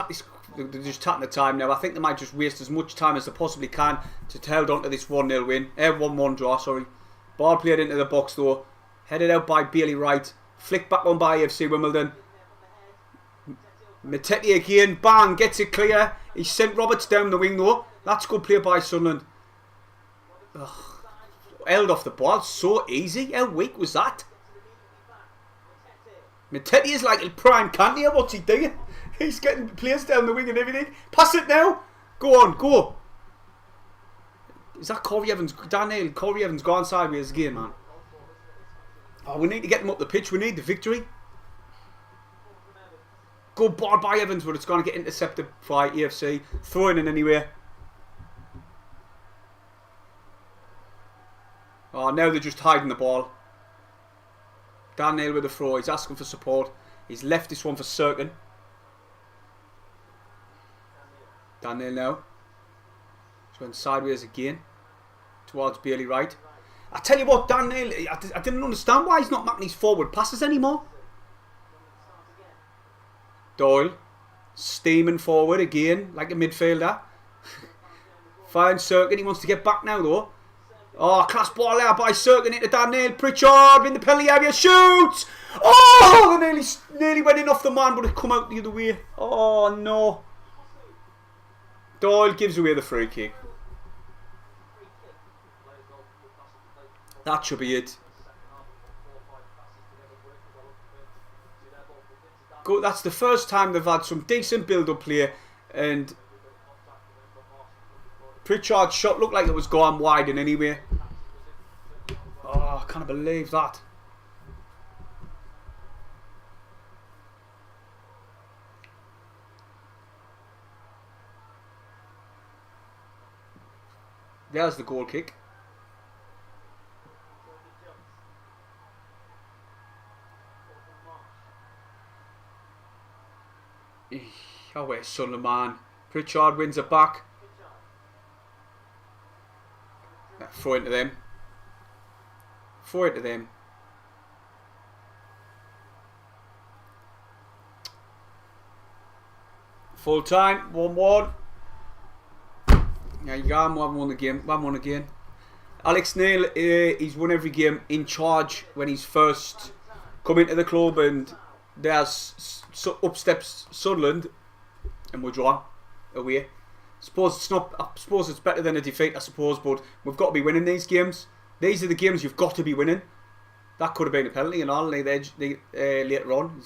they're just tapping the time now. I think they might just waste as much time as they possibly can to hold on to this 1-0 win. 1-1 draw, sorry. Ball played into the box though. Headed out by Bailey Wright. Flicked back on by AFC Wimbledon. Metcalf again. Bang, gets it clear. He sent Roberts down the wing though. That's good play by Sunderland. Ugh. Held off the ball. So easy. How weak was that? Metcalf is like a prime Candia. What's he doing? He's getting players down the wing and everything. Pass it now. Go on, go. Is that Corey Evans? Daniel, Corey Evans gone sideways again, man. Oh, we need to get them up the pitch. We need the victory. Good ball by Evans, but it's going to get intercepted by AFC. Throwing in anyway. Oh, now they're just hiding the ball. Dan Neal with the throw. He's asking for support. He's left this one for Serkin. Dan Neal now. He's went sideways again. Towards Bailey Wright. I tell you what, Dan Neal, I didn't understand why he's not making these forward passes anymore. Doyle. Steaming forward again, like a midfielder. Finds Serkin. He wants to get back now though. Oh, class ball out by Serkin into Dan Neal. Pritchard in the penalty area. Shoots! Oh, they nearly went in off the man, but it come out the other way. Oh, no. Doyle gives away the free kick. That should be it. Go, that's the first time they've had some decent build-up play, and Pritchard's shot looked like it was going wide in any way. Oh, I can't believe that. There's the goal kick. Oh, where's Sunderland, man? Pritchard wins it back. Throw into them. Throw into them. Full time, 1-1. Yeah, you got him. One won the game. One won again. Alex Neil, he's won every game in charge when he's first come into the club, and there's up steps Sunderland, and we're drawn away. I suppose it's better than a defeat, I suppose, but we've got to be winning these games. These are the games you've got to be winning. That could have been a penalty and all later on.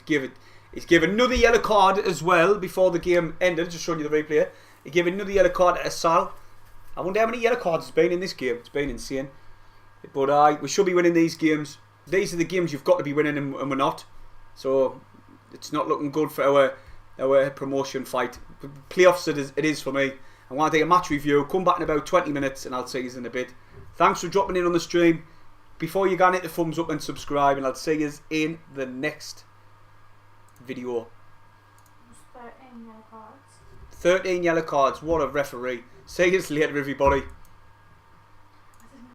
He's given another yellow card as well before the game ended. Just showing you the replay. He gave another yellow card to Sal. I wonder how many yellow cards there's been in this game. It's been insane. But we should be winning these games. These are the games you've got to be winning, and we're not. So it's not looking good for our promotion fight. Playoffs it is for me. I want to take a match review. Come back in about 20 minutes and I'll see you in a bit. Thanks for dropping in on the stream. Before you go, hit the thumbs up and subscribe, and I'll see you in the next video. 13 yellow cards. 13 yellow cards. What a referee. See you later, everybody.